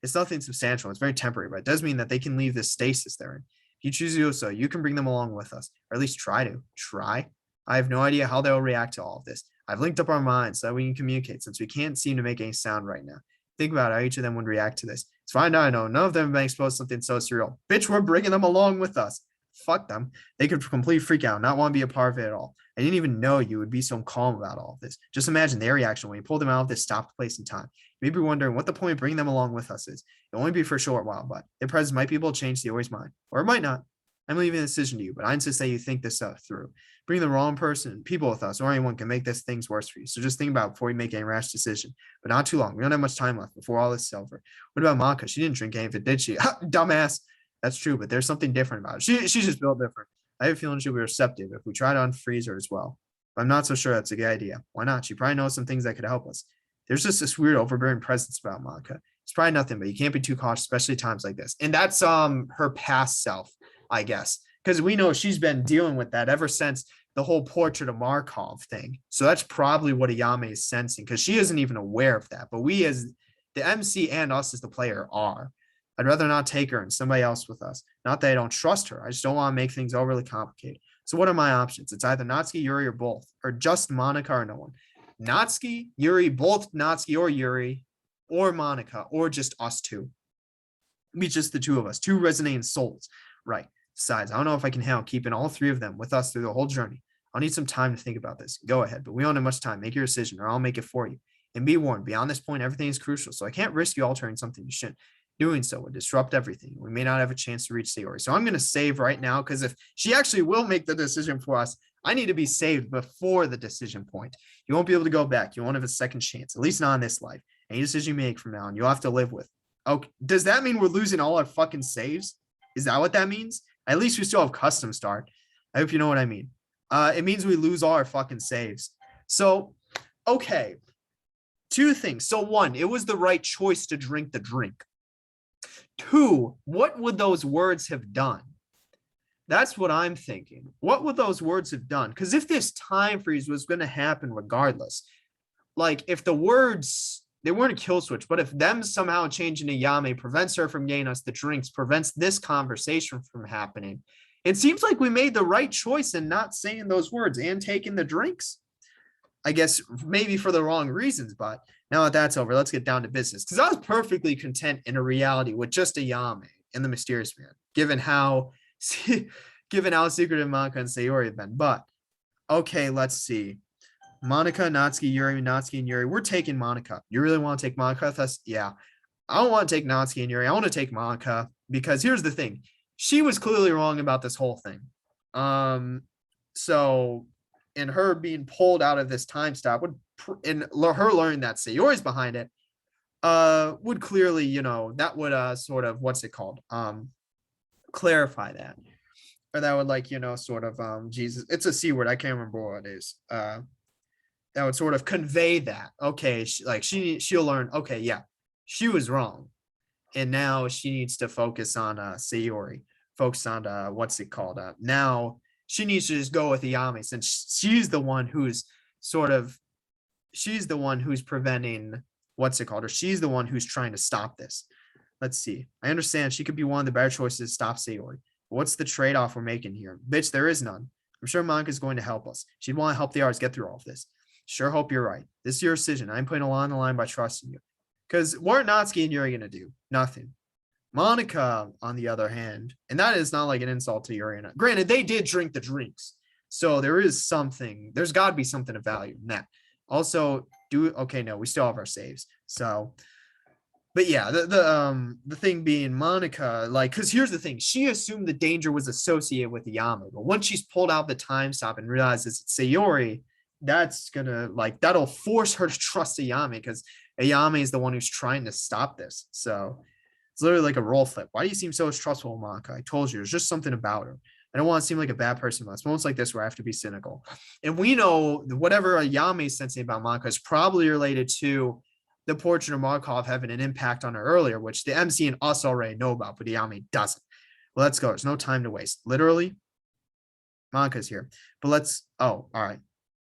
It's nothing substantial. It's very temporary, but it does mean that they can leave this stasis they're in. If you choose to do so, you can bring them along with us, or at least try to. Try? I have no idea how they'll react to all of this. I've linked up our minds so that we can communicate, since we can't seem to make any sound right now. Think about how each of them would react to this. It's fine, I know. None of them have been exposed to something so surreal. Bitch, we're bringing them along with us. Fuck them. They could completely freak out, not want to be a part of it at all. I didn't even know you would be so calm about all of this. Just imagine their reaction when you pulled them out of this stopped place in time. You may be wondering what the point of bringing them along with us is. It'll only be for a short while, but their presence might be able to change Sayori's mind, or it might not. I'm leaving the decision to you, but I insist that you think this through. Bring the wrong person, people with us, or anyone can make this things worse for you. So just think about it before you make any rash decision. But not too long. We don't have much time left before all this is over. What about Maka? She didn't drink any of it, did she? Dumbass. That's true, but there's something different about it. She's just built different. I have a feeling she'll be receptive if we try to unfreeze her as well. But I'm not so sure that's a good idea. Why not? She probably knows some things that could help us. There's just this weird overbearing presence about Maka. It's probably nothing, but you can't be too cautious, especially times like this. And that's her past self, I guess. Because we know she's been dealing with that ever since the whole portrait of Markov thing. So that's probably what Ayame is sensing, because she isn't even aware of that. But we as the MC and us as the player are. I'd rather not take her and somebody else with us. Not that I don't trust her. I just don't want to make things overly complicated. So what are my options? It's either Natsuki, Yuri, or both. Or just Monica or no one. Natsuki, Yuri, both Natsuki or Yuri, or Monica, or just us two. Be just the two of us. Two resonating souls. Right. Besides, I don't know if I can handle keeping all three of them with us through the whole journey. I'll need some time to think about this. Go ahead, but we don't have much time. Make your decision, or I'll make it for you. And be warned, beyond this point, everything is crucial, so I can't risk you altering something you shouldn't. Doing so would disrupt everything. We may not have a chance to reach Sayori. So I'm going to save right now, because if she actually will make the decision for us, I need to be saved before the decision point. You won't be able to go back. You won't have a second chance, at least not in this life. Any decision you make from now on, you'll have to live with. Okay, does that mean we're losing all our fucking saves? Is that what that means? At least we still have custom start. I hope you know what I mean. It means we lose all our fucking saves. So, okay. Two things. So one, it was the right choice to drink the drink. Two, what would those words have done? That's what I'm thinking. What would those words have done? Because if this time freeze was going to happen regardless, like if the words, they weren't a kill switch, but if them somehow changing to Yame prevents her from getting us the drinks, prevents this conversation from happening, it seems like we made the right choice in not saying those words and taking the drinks. I guess maybe for the wrong reasons, but now that that's over, let's get down to business. Because I was perfectly content in a reality with just a Yame and the Mysterious Man, given how secretive Monica and Sayori have been. But okay, let's see. Monica, Natsuki, Yuri, Natsuki, and Yuri. We're taking Monica. You really want to take Monica with us? Yeah. I don't want to take Natsuki and Yuri. I want to take Monica because here's the thing. She was clearly wrong about this whole thing. So, and her being pulled out of this time stop would, and her learning that Sayori's behind it, would clearly, that would sort of, what's it called? Clarify that. Or that would sort of, Jesus, it's a C word. I can't remember what it is. That would sort of convey that, okay, she'll learn, okay, yeah, she was wrong. And now she needs to focus on Sayori, focus on what's it called? Now she needs to just go with Ayame, since she's the one who's preventing, what's it called? Or she's the one who's trying to stop this. Let's see. I understand she could be one of the better choices to stop Sayori. But what's the trade-off we're making here? Bitch, there is none. I'm sure Monica's going to help us. She'd want to help the artists get through all of this. Sure hope you're right. This is your decision. I'm putting a lot on the line by trusting you. Because what are Natsuki and Yuri going to do? Nothing. Monica, on the other hand, and that is not like an insult to Yuri. Granted, they did drink the drinks. So there is something. There's got to be something of value in that. Also, no, we still have our saves. So, but yeah, the thing being Monica, because here's the thing. She assumed the danger was associated with Ayame. But once she's pulled out the time stop and realizes it's Sayori, that's gonna that'll force her to trust Ayame, because Ayame is the one who's trying to stop this. So it's literally like a role flip. Why do you seem so distrustful, Monica? I told you, there's just something about her. I don't want to seem like a bad person, but it's moments like this where I have to be cynical. And we know whatever Ayame is sensing about Monica is probably related to the portrait of Markov having an impact on her earlier, which the MC and us already know about, but Ayame doesn't. Well, let's go. There's no time to waste. Literally, Monica's here. But all right.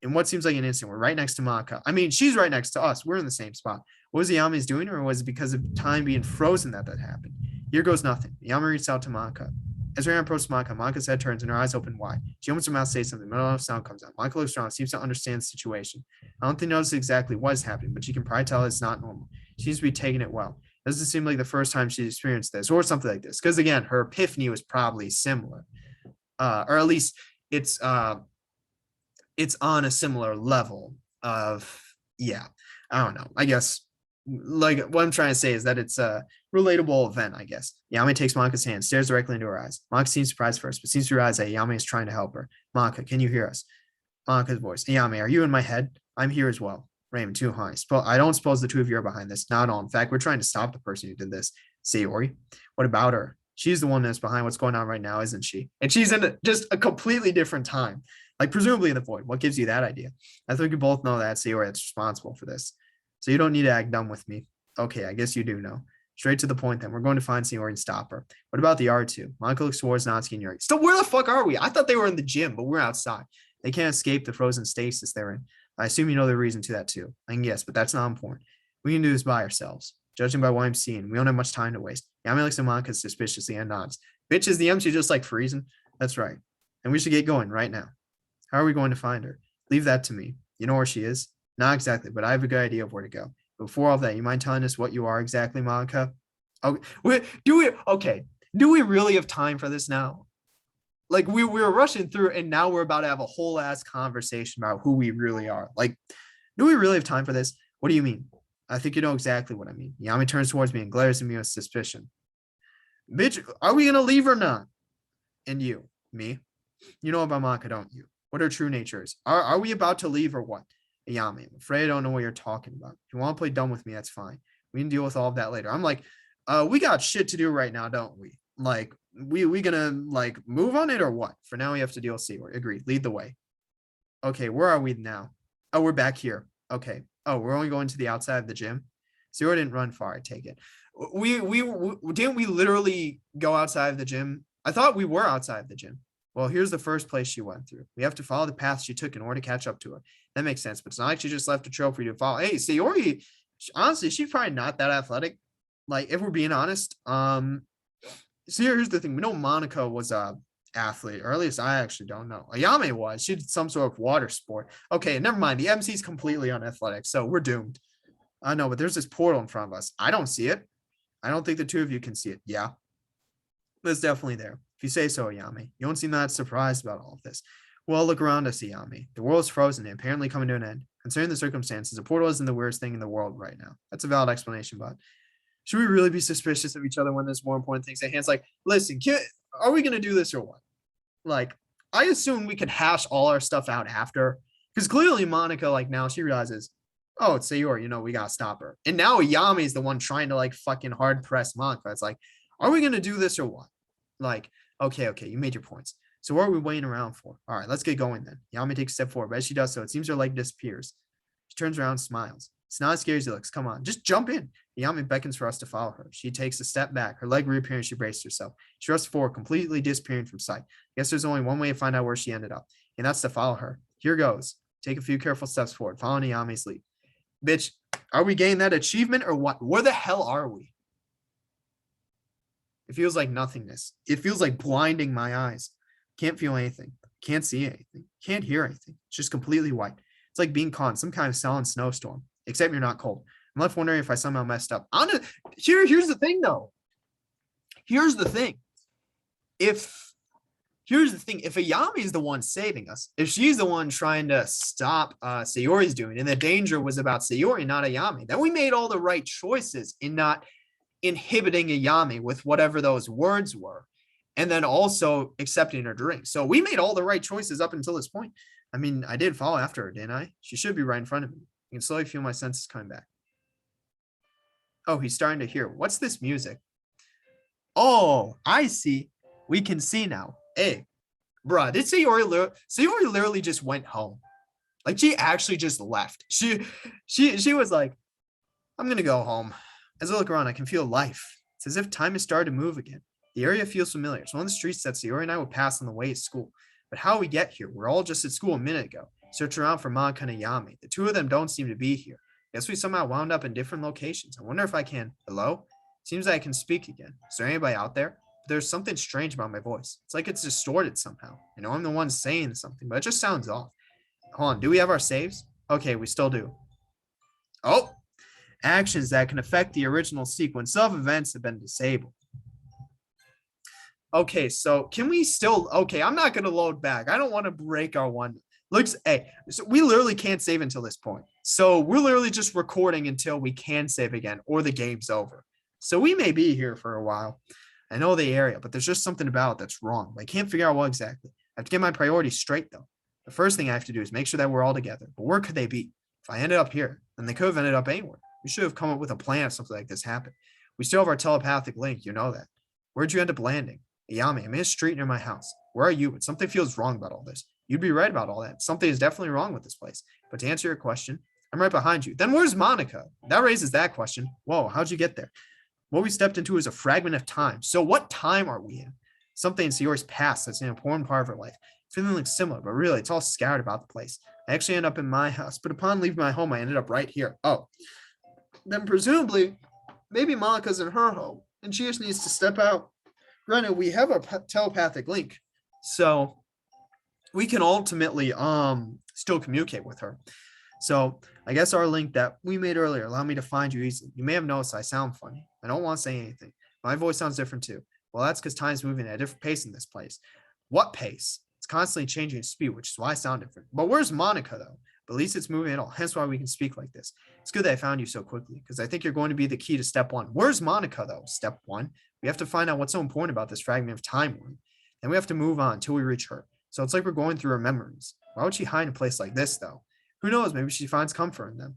In what seems like an instant, we're right next to Monica. I mean, she's right next to us. We're in the same spot. What was Ayame's doing, or was it because of time being frozen that happened? Here goes nothing. Ayame reached out to Monica. As Ryan approached Monica, Monica's head turns and her eyes open wide. She opens her mouth to say something, but no sound comes out. Monica looks around, seems to understand the situation. I don't think she knows exactly what is happening, but she can probably tell it's not normal. She seems to be taking it well. Doesn't seem like the first time she's experienced this or something like this. Because again, her epiphany was probably similar. Or at least it's on a similar level of, yeah, I don't know. I guess like what I'm trying to say is that it's a relatable event, I guess. Yami takes Monka's hand, stares directly into her eyes. Monka seems surprised first, but seems to realize that Yami is trying to help her. Monka, can you hear us? Monka's voice. Yami, are you in my head? I'm here as well. Raymond, too high. I don't suppose the two of you are behind this. Not at all. In fact, we're trying to stop the person who did this. Sayori. What about her? She's the one that's behind what's going on right now, isn't she? And she's in just a completely different time. Like presumably in the void. What gives you that idea? I think we both know that Sayori is responsible for this. So you don't need to act dumb with me. Okay, I guess you do know. Straight to the point then. We're going to find Sayori and stop her. What about the R2? Monka looks towards Natsuki and Yuri. Still, where the fuck are we? I thought they were in the gym, but we're outside. They can't escape the frozen stasis they're in. I assume you know the reason to that too. I can guess, but that's not important. We can do this by ourselves. Judging by what I'm seeing, we don't have much time to waste. Yami looks at Monka suspiciously and nods. Bitch, is the MC just like freezing? That's right. And we should get going right now. How are we going to find her? Leave that to me. You know where she is? Not exactly, but I have a good idea of where to go. Before all that, you mind telling us what you are exactly, Monka? Okay. Do we really have time for this now? Like we were rushing through and now we're about to have a whole ass conversation about who we really are. Like, do we really have time for this? What do you mean? I think you know exactly what I mean. Yami turns towards me and glares at me with suspicion. Bitch, are we going to leave or not? And you, me? You know about Monka, don't you? What her true nature is. Are we about to leave or what? Yami, I'm afraid I don't know what you're talking about. If you want to play dumb with me, that's fine. We can deal with all of that later. I'm like, we got shit to do right now, don't we? Like, we gonna like move on it or what? For now, we have to deal with Sayori. Agreed. Lead the way. Okay, where are we now? Oh, we're back here. Okay. Oh, we're only going to the outside of the gym. Sayori didn't run far. I take it. We didn't we literally go outside of the gym? I thought we were outside of the gym. Well, here's the first place she went through. We have to follow the path she took in order to catch up to her. That makes sense, but it's not like she just left a trail for you to follow. Hey, Sayori, honestly, she's probably not that athletic. Like, if we're being honest, so here's the thing. We know Monica was a athlete, or at least I actually don't know. Ayame was. She did some sort of water sport. Okay, never mind. The MC's completely unathletic, so we're doomed. I know, but there's this portal in front of us. I don't see it. I don't think the two of you can see it. Yeah, but it's definitely there. If you say so, Ayame. You don't seem that surprised about all of this. Well, look around us, Ayame. The world is frozen and apparently coming to an end. Considering the circumstances, a portal isn't the weirdest thing in the world right now. That's a valid explanation, but should we really be suspicious of each other when there's more important things at hand? It's like, listen, are we going to do this or what? Like, I assume we could hash all our stuff out after. Because clearly Monica, like, now she realizes, oh, it's Sayori, we got to stop her. And now Ayame is the one trying to, like, fucking hard press Monica. It's like, are we going to do this or what? Like, okay, you made your points. So what are we waiting around for? All right, let's get going then. Yami takes a step forward, but as she does so, it seems her leg disappears. She turns around and smiles. It's not as scary as it looks. Come on, just jump in. Yami beckons for us to follow her. She takes a step back, her leg reappearing. She braces herself. She rushes forward, completely disappearing from sight. I guess there's only one way to find out where she ended up, and that's to follow her. Here goes. Take a few careful steps forward, following Yami's lead. Bitch, are we getting that achievement or what? Where the hell are we? It feels like nothingness. It feels like blinding my eyes. Can't feel anything. Can't see anything. Can't hear anything. It's just completely white. It's like being caught in some kind of sullen snowstorm, except you're not cold. I'm left wondering if I somehow messed up. Here's the thing, though. Here's the thing. If Ayami is the one saving us, if she's the one trying to stop Sayori's doing, and the danger was about Sayori, not Ayami, then we made all the right choices in not inhibiting Ayami with whatever those words were, and then also accepting her drink. So we made all the right choices up until this point. I mean, I did follow after her, didn't I? She should be right in front of me. I can slowly feel my senses coming back. Oh, he's starting to hear. What's this music? Oh, I see. We can see now. Hey, bruh, did Sayori literally just went home? Like, she actually just left. She was like, I'm gonna go home. As I look around, I can feel life. It's as if time has started to move again. The area feels familiar. It's one of the streets that Sayori and I would pass on the way to school. But how we get here? We're all just at school a minute ago. Search around for Monica and Ayami. The two of them don't seem to be here. Guess we somehow wound up in different locations. I wonder if I can. Hello? Seems like I can speak again. Is there anybody out there? There's something strange about my voice. It's like it's distorted somehow. I know I'm the one saying something, but it just sounds off. Hold on. Do we have our saves? Okay, we still do. Oh, Actions that can affect the original sequence of events have been disabled. Okay, so can we still, okay, I'm not going to load back. I don't want to break our one. Looks, hey, so we literally can't save until this point. So we're literally just recording until we can save again or the game's over. So we may be here for a while. I know the area, but there's just something about it that's wrong. I can't figure out what exactly. I have to get my priorities straight, though. The first thing I have to do is make sure that we're all together. But where could they be? If I ended up here, then they could have ended up anywhere. We should have come up with a plan if something like this happened. We still have our telepathic link, you know that. Where'd you end up landing? Yami, I'm in a street near my house. Where are you? But something feels wrong about all this. You'd be right about all that. Something is definitely wrong with this place. But to answer your question, I'm right behind you. Then where's Monica? That raises that question. Whoa, how'd you get there? What we stepped into is a fragment of time. So what time are we in? Something in Sayori's past that's an important part of her life. Feeling like similar, but really it's all scattered about the place. I actually end up in my house, but upon leaving my home, I ended up right here. Oh, then presumably, maybe Monica's in her home, and she just needs to step out. Granted, we have a telepathic link, so we can ultimately still communicate with her. So I guess our link that we made earlier allowed me to find you easily. You may have noticed I sound funny. I don't want to say anything. My voice sounds different too. Well, that's because time's moving at a different pace in this place. What pace? It's constantly changing its speed, which is why I sound different. But where's Monica, though? But at least it's moving at all. Hence why we can speak like this. It's good that I found you so quickly, because I think you're going to be the key to step one. Where's Monica, though? Step one. We have to find out what's so important about this fragment of time one. Then we have to move on until we reach her. So it's like we're going through her memories. Why would she hide in a place like this, though? Who knows? Maybe she finds comfort in them.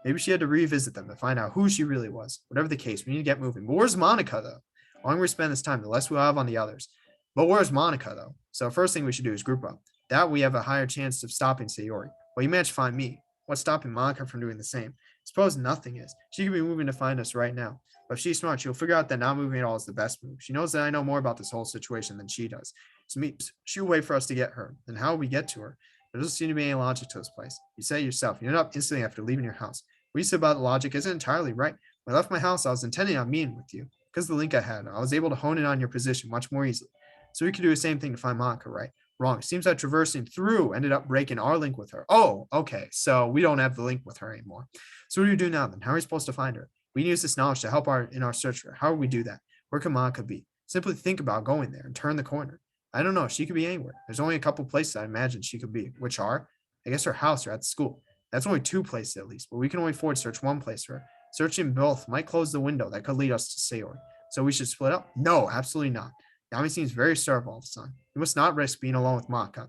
Maybe she had to revisit them to find out who she really was. Whatever the case, we need to get moving. But where's Monica, though? The longer we spend this time, the less we'll have on the others. But where's Monica, though? So first thing we should do is group up. That we have a higher chance of stopping Sayori. Well, you managed to find me. What's stopping Monica from doing the same? Suppose nothing is. She could be moving to find us right now. But if she's smart, she'll figure out that not moving at all is the best move. She knows that I know more about this whole situation than she does. So she'll wait for us to get her. Then how will we get to her? There doesn't seem to be any logic to this place. You say it yourself. You ended up instantly after leaving your house. What you said about the logic isn't entirely right. When I left my house, I was intending on meeting with you. Because of the link I had, I was able to hone in on your position much more easily. So we could do the same thing to find Monica, right? Wrong. It seems that traversing through ended up breaking our link with her. Oh, okay. So we don't have the link with her anymore. So what do we do now then? How are we supposed to find her? We use this knowledge to help in our search for her. How do we do that? Where can Monica be? Simply think about going there and turn the corner. I don't know. She could be anywhere. There's only a couple places I imagine she could be, which are, I guess, her house or at the school. That's only 2 places at least, but we can only forward search 1 place for her. Searching both might close the window that could lead us to Sayori. So we should split up? No, absolutely not. Yami seems very starved all of a sudden. We must not risk being alone with Monica.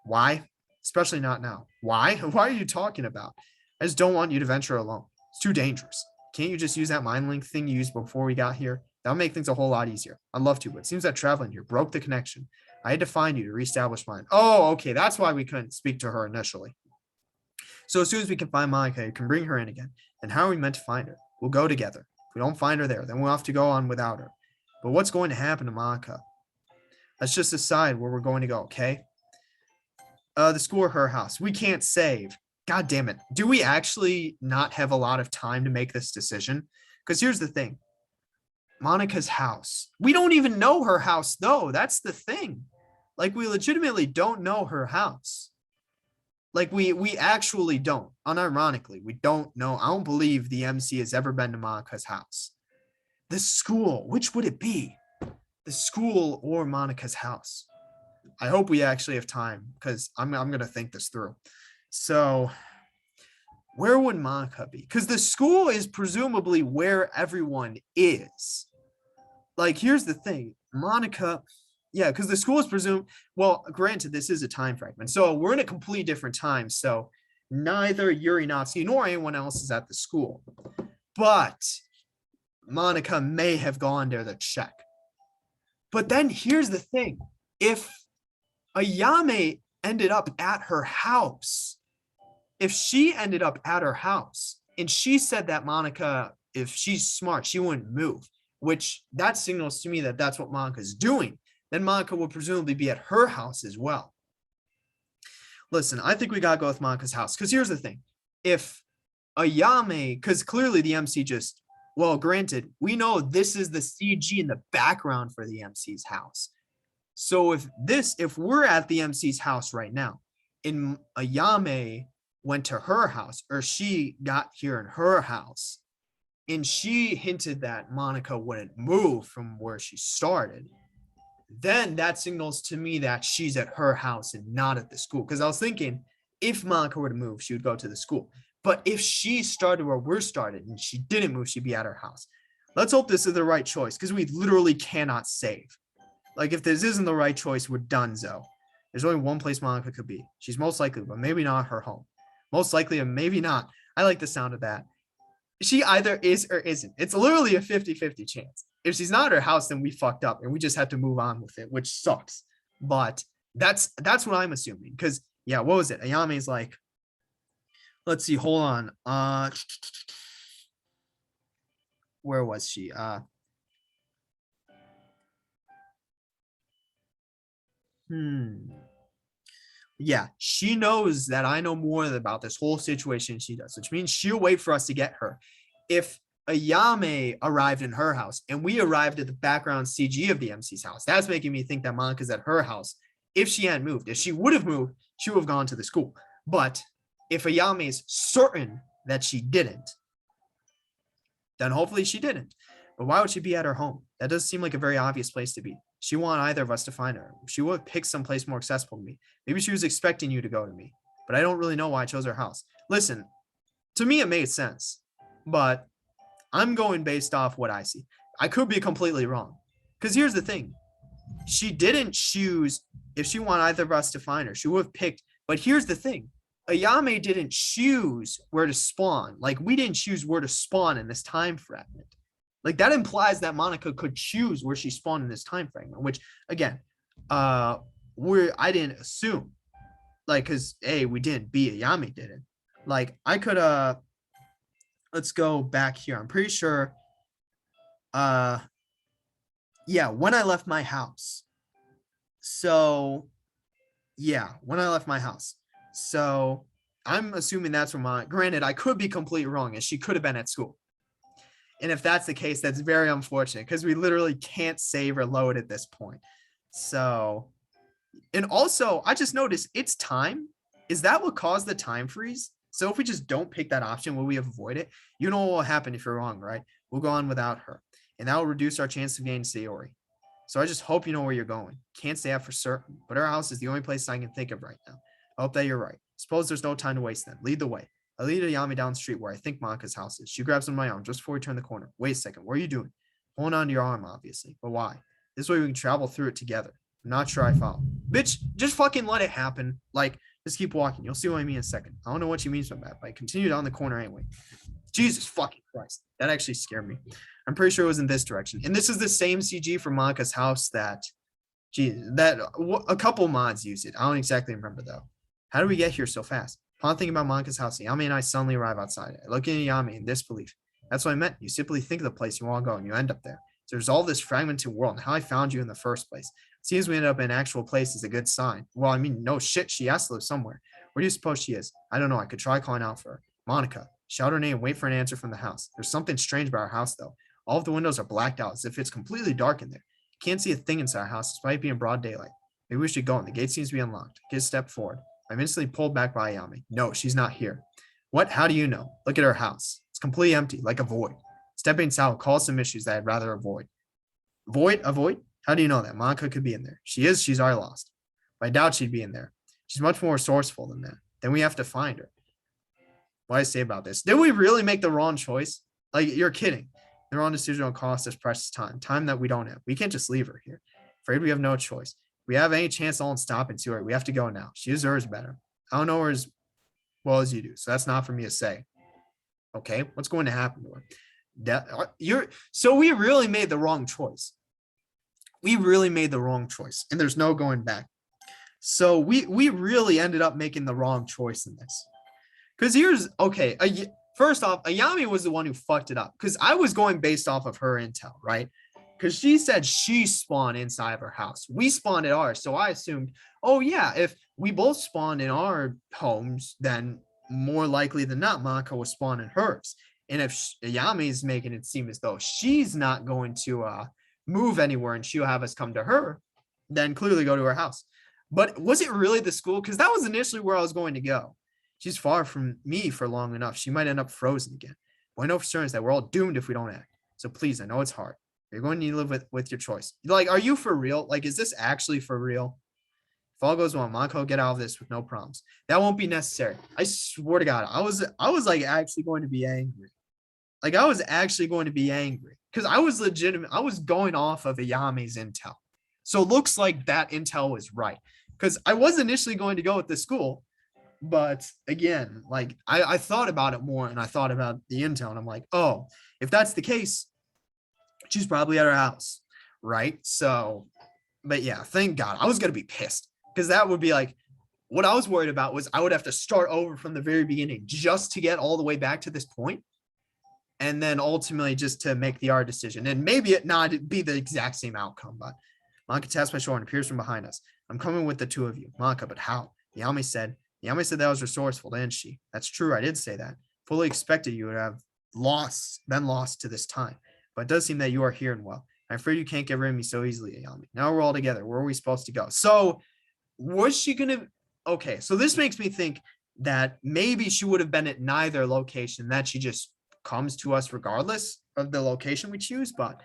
Why? Especially not now. Why? Why are you talking about? I just don't want you to venture alone. It's too dangerous. Can't you just use that mind link thing you used before we got here? That'll make things a whole lot easier. I'd love to, but it seems that traveling here broke the connection. I had to find you to reestablish mine. Oh, okay. That's why we couldn't speak to her initially. So as soon as we can find Monica, you can bring her in again. And how are we meant to find her? We'll go together. If we don't find her there, then we'll have to go on without her. But what's going to happen to Monica? Let's just decide where we're going to go, okay? The school or her house. We can't save. God damn it. Do we actually not have a lot of time to make this decision? Because here's the thing. Monica's house. We don't even know her house, though. That's the thing. Like, we legitimately don't know her house. Like, we actually don't. Unironically, we don't know. I don't believe the MC has ever been to Monica's house. The school. Which would it be? The school or Monica's house? I hope we actually have time, because I'm going to think this through. So where would Monica be? Because the school is presumably where everyone is. Like, here's the thing. Monica, yeah, because the school is presumed, well, granted, this is a time fragment. So we're in a completely different time. So neither Yuri Natsuki nor anyone else is at the school. But Monica may have gone there to check. But then here's the thing. If Ayame ended up at her house, if she ended up at her house and she said that Monica, if she's smart, she wouldn't move, which that signals to me that that's what Monica's doing, then Monica will presumably be at her house as well. Listen, I think we got to go with Monica's house, because here's the thing. If Ayame, because clearly the MC just, well, granted, we know this is the CG in the background for the MC's house. So if we're at the MC's house right now, and Ayame went to her house, or she got here in her house, and she hinted that Monica wouldn't move from where she started, then that signals to me that she's at her house and not at the school. Because I was thinking, if Monica were to move, she would go to the school. But if she started where we're started and she didn't move, she'd be at her house. Let's hope this is the right choice, because we literally cannot save. Like, if this isn't the right choice, we're donezo. There's only one place Monica could be. She's most likely, but maybe not her home. Most likely, and maybe not. I like the sound of that. She either is or isn't. It's literally a 50-50 chance. If she's not at her house, then we fucked up and we just have to move on with it, which sucks. But that's what I'm assuming. Because, yeah, what was it? Ayame's like, let's see, hold on. Where was she? Yeah, she knows that I know more about this whole situation than she does, which means she'll wait for us to get her. If Ayame arrived in her house and we arrived at the background CG of the MC's house, that's making me think that Monica's at her house. If she hadn't moved, if she would have moved, she would have gone to the school. But if Ayame is certain that she didn't, then hopefully she didn't. But why would she be at her home? That does seem like a very obvious place to be. She wanted either of us to find her. She would have picked some place more accessible to me. Maybe she was expecting you to go to me, but I don't really know why I chose her house. Listen, to me, it made sense, but I'm going based off what I see. I could be completely wrong, because here's the thing. She didn't choose. If she wanted either of us to find her, she would have picked. But here's the thing. Ayame didn't choose where to spawn. Like, we didn't choose where to spawn in this time fragment. Like, that implies that Monica could choose where she spawned in this time fragment, which, again, I didn't assume. Like, because A, we didn't. B, Ayame didn't. Like, I could let's go back here. I'm pretty sure yeah, when I left my house. So yeah, when I left my house. So I'm assuming that's where granted, I could be completely wrong, and she could have been at school. And if that's the case, that's very unfortunate, because we literally can't save or load at this point. So, and also, I just noticed it's time. Is that what caused the time freeze? So if we just don't pick that option, will we avoid it? You know what will happen if you're wrong, right? We'll go on without her, and that will reduce our chance of getting Sayori. So I just hope you know where you're going. Can't say that for certain, but our house is the only place I can think of right now. I hope that you're right. Suppose there's no time to waste then. Lead the way. I lead Ayame down the street where I think Monica's house is. She grabs on my arm just before we turn the corner. Wait a second, what are you doing? Holding on to your arm, obviously. But why? This way we can travel through it together. I'm not sure I follow. Bitch, just fucking let it happen. Like, just keep walking. You'll see what I mean in a second. I don't know what she means by that, but I continue down the corner anyway. Jesus fucking Christ. That actually scared me. I'm pretty sure it was in this direction. And this is the same CG for Monica's house that, a couple mods use it. I don't exactly remember though. How did we get here so fast? Upon thinking about Monica's house, Ayame and I suddenly arrive outside. I look at Ayame in disbelief. That's what I meant. You simply think of the place you want to go and you end up there. So there's all this fragmented world and how I found you in the first place. It seems we ended up in an actual place is a good sign. Well, I mean, no shit, she has to live somewhere. Where do you suppose she is? I don't know. I could try calling out for her. Monica. Shout her name and wait for an answer from the house. There's something strange about our house, though. All of the windows are blacked out as if it's completely dark in there. Can't see a thing inside our house despite being broad daylight. Maybe we should go in. The gate seems to be unlocked. Get a step forward. I'm instantly pulled back by Ayame. No, she's not here. What? How do you know? Look at her house. It's completely empty, like a void. Stepping inside will cause some issues that I'd rather avoid. Void? A void? How do you know that? Monica could be in there. She is. She's already lost. But I doubt she'd be in there. She's much more resourceful than that. Then we have to find her. What do I say about this? Did we really make the wrong choice? Like, you're kidding. The wrong decision will cost us precious time. Time that we don't have. We can't just leave her here. Afraid we have no choice. If we have any chance, I'll stop and see her. We have to go now. She deserves better. I don't know her as well as you do, so that's not for me to say. Okay, what's going to happen to her? So we really made the wrong choice. We really made the wrong choice, and there's no going back. So we really ended up making the wrong choice in this. Because here's, okay, first off, Ayame was the one who fucked it up, because I was going based off of her intel, right? Because she said she spawned inside of her house. We spawned at ours, so I assumed, oh yeah, if we both spawned in our homes, then more likely than not, Monica will spawn in hers. And if Ayame is making it seem as though she's not going to move anywhere and she'll have us come to her, then clearly go to her house. But was it really the school? Because that was initially where I was going to go. She's far from me for long enough. She might end up frozen again. What I know for certain is that we're all doomed if we don't act. So please, I know it's hard. You're going to need to live with your choice. Like, are you for real? Like, is this actually for real? If all goes well, Monaco get out of this with no problems. That won't be necessary. I swear to God, I was like actually going to be angry. Like I was actually going to be angry because I was legitimate. I was going off of Ayame's intel. So it looks like that intel was right because I was initially going to go with the school. But again, like I thought about it more and I thought about the intel and I'm like, oh, if that's the case, she's probably at her house. Right. So, but yeah, thank God. I was going to be pissed because that would be like, what I was worried about was I would have to start over from the very beginning just to get all the way back to this point. And then ultimately just to make the R decision. And maybe it not be the exact same outcome, but Monica taps my shoulder and appears from behind us. I'm coming with the two of you. Monica, but how? Yami said that was resourceful, didn't she? That's true. I did say that. Fully expected you would have been lost to this time. But it does seem that you are here and well. I'm afraid you can't get rid of me so easily, Yami. Now we're all together. Where are we supposed to go? So was she going to? Okay, so this makes me think that maybe she would have been at neither location, that she just comes to us regardless of the location we choose. But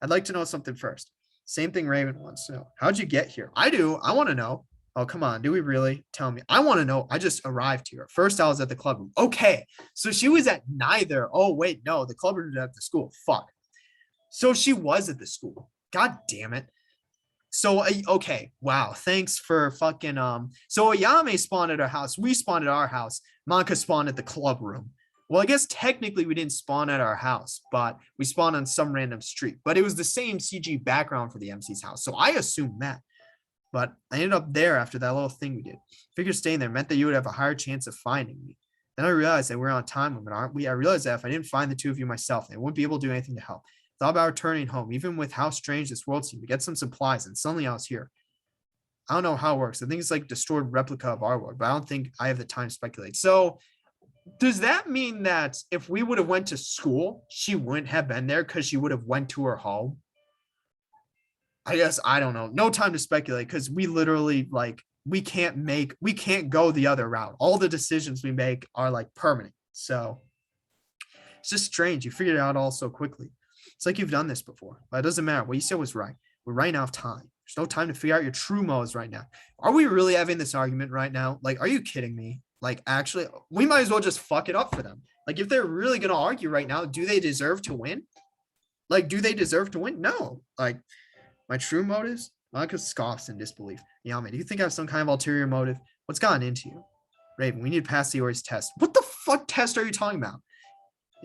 I'd like to know something first. Same thing Raven wants to know. How'd you get here? I do. I want to know. Oh, come on. Do we really? Tell me. I want to know. I just arrived here. First, I was at the club room. Okay. So she was at neither. Oh, wait. No, the club room was at the school. Fuck. So she was at the school. God damn it. So, okay. Wow. Thanks for fucking, so Ayame spawned at our house. We spawned at our house. Monica spawned at the club room. Well, I guess technically we didn't spawn at our house, but we spawned on some random street. But it was the same CG background for the MC's house. So I assumed that. But I ended up there after that little thing we did. Figured staying there meant that you would have a higher chance of finding me. Then I realized that we're on time limit, aren't we? I realized that if I didn't find the two of you myself, I wouldn't be able to do anything to help. Thought about returning home, even with how strange this world seemed, to get some supplies, and suddenly I was here. I don't know how it works. I think it's like a distorted replica of our world, but I don't think I have the time to speculate. So does that mean that if we would have went to school, she wouldn't have been there because she would have went to her home? I guess I don't know. No time to speculate because we literally like we can't go the other route. All the decisions we make are like permanent. So it's just strange. You figured it out all so quickly. It's like you've done this before, but it doesn't matter. What you said was right. We're running out of time. There's no time to figure out your true motives right now. Are we really having this argument right now? Like, are you kidding me? Like, actually, we might as well just fuck it up for them. Like, if they're really going to argue right now, do they deserve to win? Like, do they deserve to win? No. Like, my true motives? Monica scoffs in disbelief. Yami, do you think I have some kind of ulterior motive? What's gotten into you? Raven, we need to pass the Ori's test. What the fuck test are you talking about?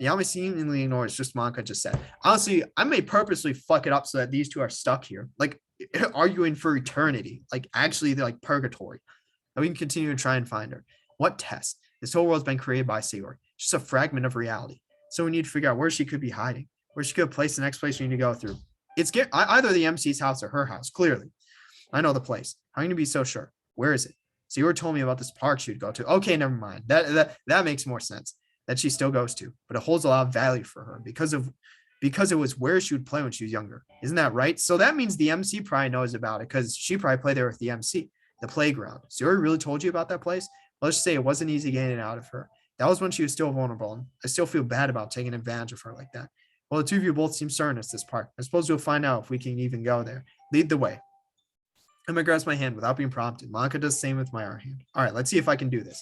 Yami seemingly ignores just Monica just said. Honestly, I may purposely fuck it up so that these two are stuck here. Like, arguing for eternity. Like, actually, they're like purgatory. And we can continue to try and find her. What test? This whole world's been created by Sayori. Just a fragment of reality. So we need to figure out where she could be hiding. Where she could place the next place we need to go through. It's either the MC's house or her house, clearly. I know the place. How can you be so sure? Where is it? Sayori told me about this park she'd go to. Okay, never mind. That makes more sense. That she still goes to. But it holds a lot of value for her because it was where she would play when she was younger. Isn't that right? So that means the MC probably knows about it because she probably played there with the MC. The playground. Sayori really told you about that place? Let's just say it wasn't easy getting it out of her. That was when she was still vulnerable, and I still feel bad about taking advantage of her like that. Well, the two of you both seem certain it's this park. I suppose you'll find out if we can even go there. Lead the way. Emma grabs my hand without being prompted. Monica does the same with my other hand. All right, let's see if I can do this.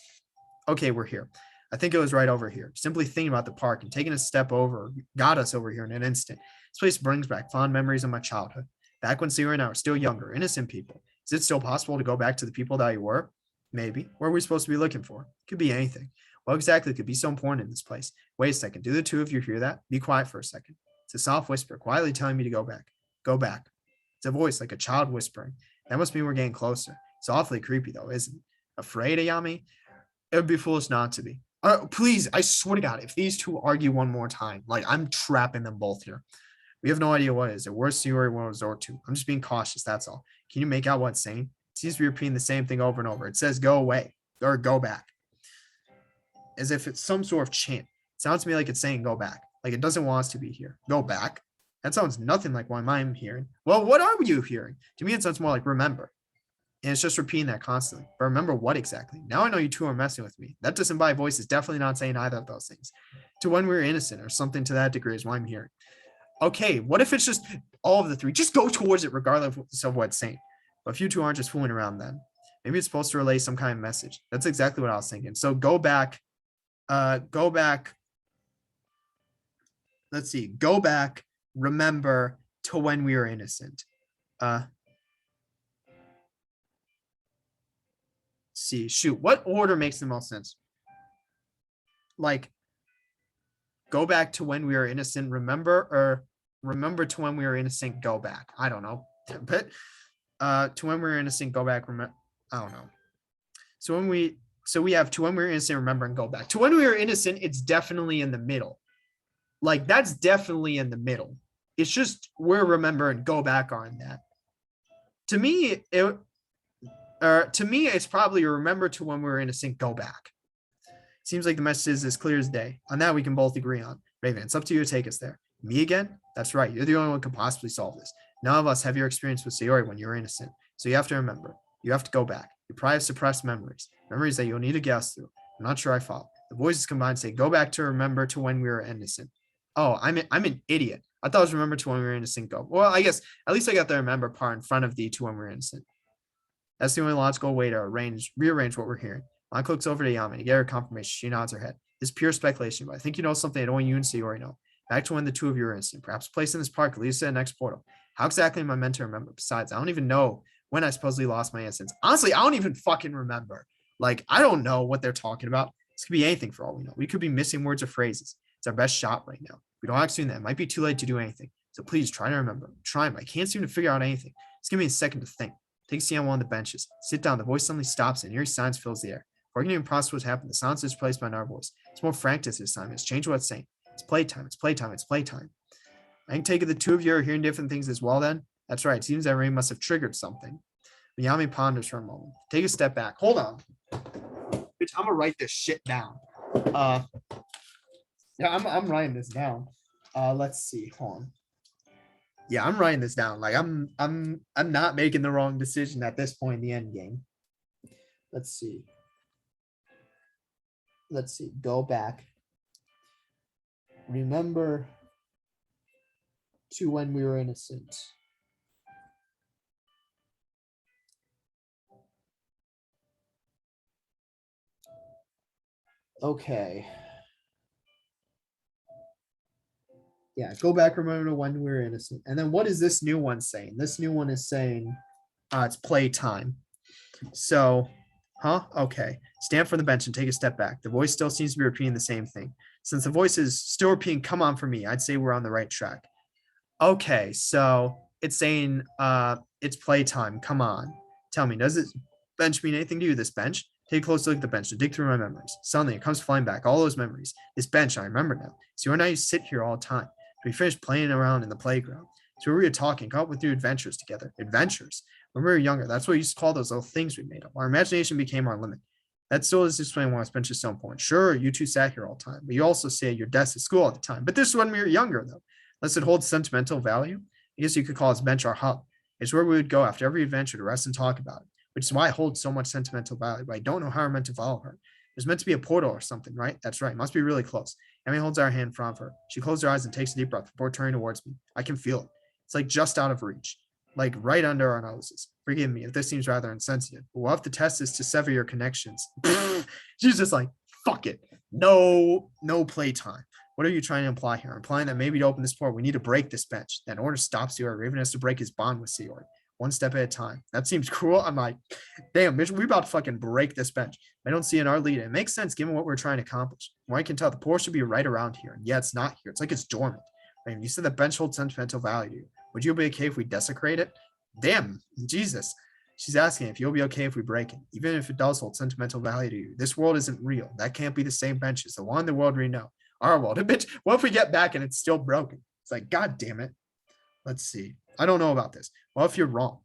Okay, we're here. I think it was right over here. Simply thinking about the park and taking a step over got us over here in an instant. This place brings back fond memories of my childhood. Back when Sayori and I were still younger, innocent people. Is it still possible to go back to the people that you were? Maybe. What are we supposed to be looking for? Could be anything. What exactly could be so important in this place? Wait a second. Do the two of you hear that? Be quiet for a second. It's a soft whisper, quietly telling me to go back. Go back. It's a voice like a child whispering. That must mean we're getting closer. It's awfully creepy, though, isn't it? Afraid, Ayami? It would be foolish not to be. Please, I swear to God, if these two argue one more time, like I'm trapping them both here. We have no idea what it is. The worst Sayori will resort to. I'm just being cautious, that's all. Can you make out what it's saying? It seems to be repeating the same thing over and over. It says go away or go back. As if it's some sort of chant. It sounds to me like it's saying go back. Like it doesn't want us to be here. Go back? That sounds nothing like what I'm hearing. Well, what are you hearing? To me, it sounds more like remember. And it's just repeating that constantly. But remember what exactly? Now I know you two are messing with me. That disembodied voice is definitely not saying either of those things. To when we were innocent or something to that degree is what I'm hearing. Okay, what if it's just all of the three? Just go towards it regardless of what it's saying. But if you two aren't just fooling around then, maybe it's supposed to relay some kind of message. That's exactly what I was thinking. So go back. Let's see. Go back. Remember to when we were innocent. See, shoot, what order makes the most sense? Like, go back to when we were innocent, remember, or remember to when we were innocent, go back. I don't know. But to when we were innocent, go back, remember. I don't know. So we have to when we were innocent, remember, and go back. To when we were innocent, it's definitely in the middle. Like, that's definitely in the middle. It's just where remember and go back are in that. To me, it's probably remember to when we were innocent, go back. Seems like the message is as clear as day. On that, we can both agree on. Raven, it's up to you to take us there. Me again? That's right. You're the only one who can possibly solve this. None of us have your experience with Sayori when you were innocent. So you have to remember. You have to go back. You probably have suppressed memories. Memories that you'll need to guess through. I'm not sure I follow. The voices combined say, go back to remember to when we were innocent. Oh, I'm an idiot. I thought it was remember to when we were innocent, go. Well, I guess at least I got the remember part in front of the to when we were innocent. That's the only logical way to rearrange what we're hearing. Monica looks over to Yami to get her confirmation. She nods her head. It's pure speculation, but I think you know something that only you and Sayori know. Back to when the two of you were innocent. Perhaps a place in this park leads to the next portal. How exactly am I meant to remember? Besides, I don't even know when I supposedly lost my innocence. Honestly, I don't even fucking remember. Like, I don't know what they're talking about. This could be anything for all we know. We could be missing words or phrases. It's our best shot right now. If we don't act soon, that it might be too late to do anything. So please try to remember. I'm trying, but I can't seem to figure out anything. Just give me a second to think. Take a seat on one of the benches. Sit down. The voice suddenly stops and eerie silence fills the air. Before I can even process what's happened, the silence is replaced by another voice. It's more frank this time. It's changed what it's saying. It's playtime. It's playtime. It's playtime. I can take it the two of you are hearing different things as well then. That's right. It seems that rain must have triggered something. Miyami ponders for a moment. Take a step back. Hold on. Bitch, I'm gonna write this shit down. Yeah, I'm writing this down. Let's see. Hold on. Yeah, I'm writing this down. Like I'm not making the wrong decision at this point in the end game. Let's see. Go back. Remember to when we were innocent. Okay. Yeah, go back, remember to when we were innocent. And then what is this new one saying? This new one is saying it's playtime. So, okay. Stand from the bench and take a step back. The voice still seems to be repeating the same thing. Since the voice is still repeating, come on for me, I'd say we're on the right track. Okay, so it's saying it's playtime. Come on. Tell me, does this bench mean anything to you, this bench? Take a close look at the bench to dig through my memories. Suddenly, it comes flying back. All those memories. This bench, I remember now. So you and I used to sit here all the time. We finished playing around in the playground. So we were talking, come up with new adventures together. Adventures. When we were younger, that's what we used to call those little things we made up. Our imagination became our limit. That still is explaining why this bench is so important. Sure, you two sat here all the time, but you also say your desk at school all the time. But this is when we were younger, though. Unless it holds sentimental value, I guess you could call this bench our hub. It's where we would go after every adventure to rest and talk about it, which is why it holds so much sentimental value. But I don't know how we're meant to follow her. There's meant to be a portal or something, right? That's right. It must be really close. Emmy holds our hand in front of her. She closes her eyes and takes a deep breath before turning towards me. I can feel it. It's like just out of reach, like right under our noses. Forgive me if this seems rather insensitive, but we'll have to test this to sever your connections. She's just like, fuck it. No playtime. What are you trying to imply here? I'm implying that maybe to open this portal, we need to break this bench. That in order to stop Sayori, Raven has to break his bond with Sayori. One step at a time. That seems cruel. I'm like, damn, bitch, we're about to fucking break this bench. I don't see in our lead. It makes sense given what we're trying to accomplish. From what I can tell, the portal should be right around here. And yeah, it's not here. It's like it's dormant. I mean, you said the bench holds sentimental value. Would you be okay if we desecrate it? Damn, Jesus. She's asking if you'll be okay if we break it. Even if it does hold sentimental value to you. This world isn't real. That can't be the same bench as the one in the world we know. Our world. Bitch, what if we get back and it's still broken? It's like, God damn it. Let's see. I don't know about this. Well, if you're wrong.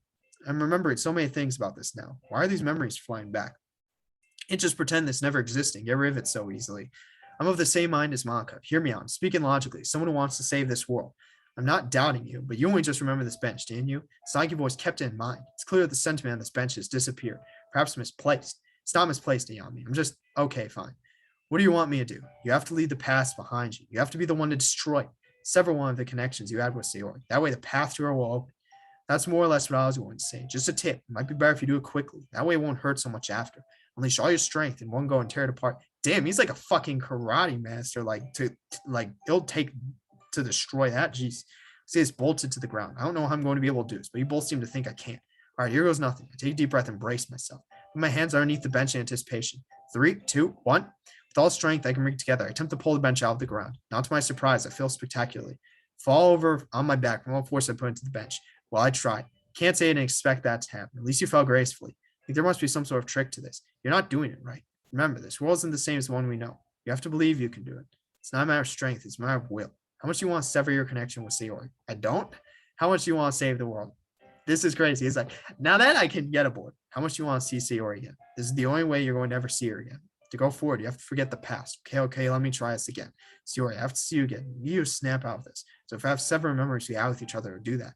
I'm remembering so many things about this now. Why are these memories flying back? Can't just pretend this never existed. Get rid of it so easily. I'm of the same mind as Monica. Hear me out. I'm speaking logically. Someone who wants to save this world. I'm not doubting you, but you only just remember this bench, didn't you? It's not like you've always kept it in mind. It's clear that the sentiment on this bench has disappeared, perhaps misplaced. It's not misplaced, Ayami. I'm just, okay, fine. What do you want me to do? You have to leave the past behind you. You have to be the one to destroy, sever one of the connections you had with Sayori. That way the path to her will open. That's more or less what I was going to say. Just a tip. It might be better if you do it quickly. That way it won't hurt so much after. Unleash all your strength in one go and tear it apart. Damn, he's like a fucking karate master. It'll take to destroy that. Jeez. See, it's bolted to the ground. I don't know how I'm going to be able to do this, but you both seem to think I can't. All right, here goes nothing. I take a deep breath and brace myself. Put my hands underneath the bench in anticipation. 3, 2, 1. With all strength I can bring together, I attempt to pull the bench out of the ground. Not to my surprise, I fail spectacularly. Fall over on my back from all force I put into the bench. Well, I tried. Can't say I didn't expect that to happen. At least you fell gracefully. I think there must be some sort of trick to this. You're not doing it right. Remember, this world isn't the same as the one we know. You have to believe you can do it. It's not a matter of strength, it's a matter of will. How much do you want to sever your connection with Sayori? I don't. How much do you want to save the world? This is crazy. It's like, now that I can get aboard, how much do you want to see Sayori again? This is the only way you're going to ever see her again. To go forward, you have to forget the past. Okay, let me try this again. Sayori, I have to see you again. You snap out of this. So if I have several memories we have with each other to do that,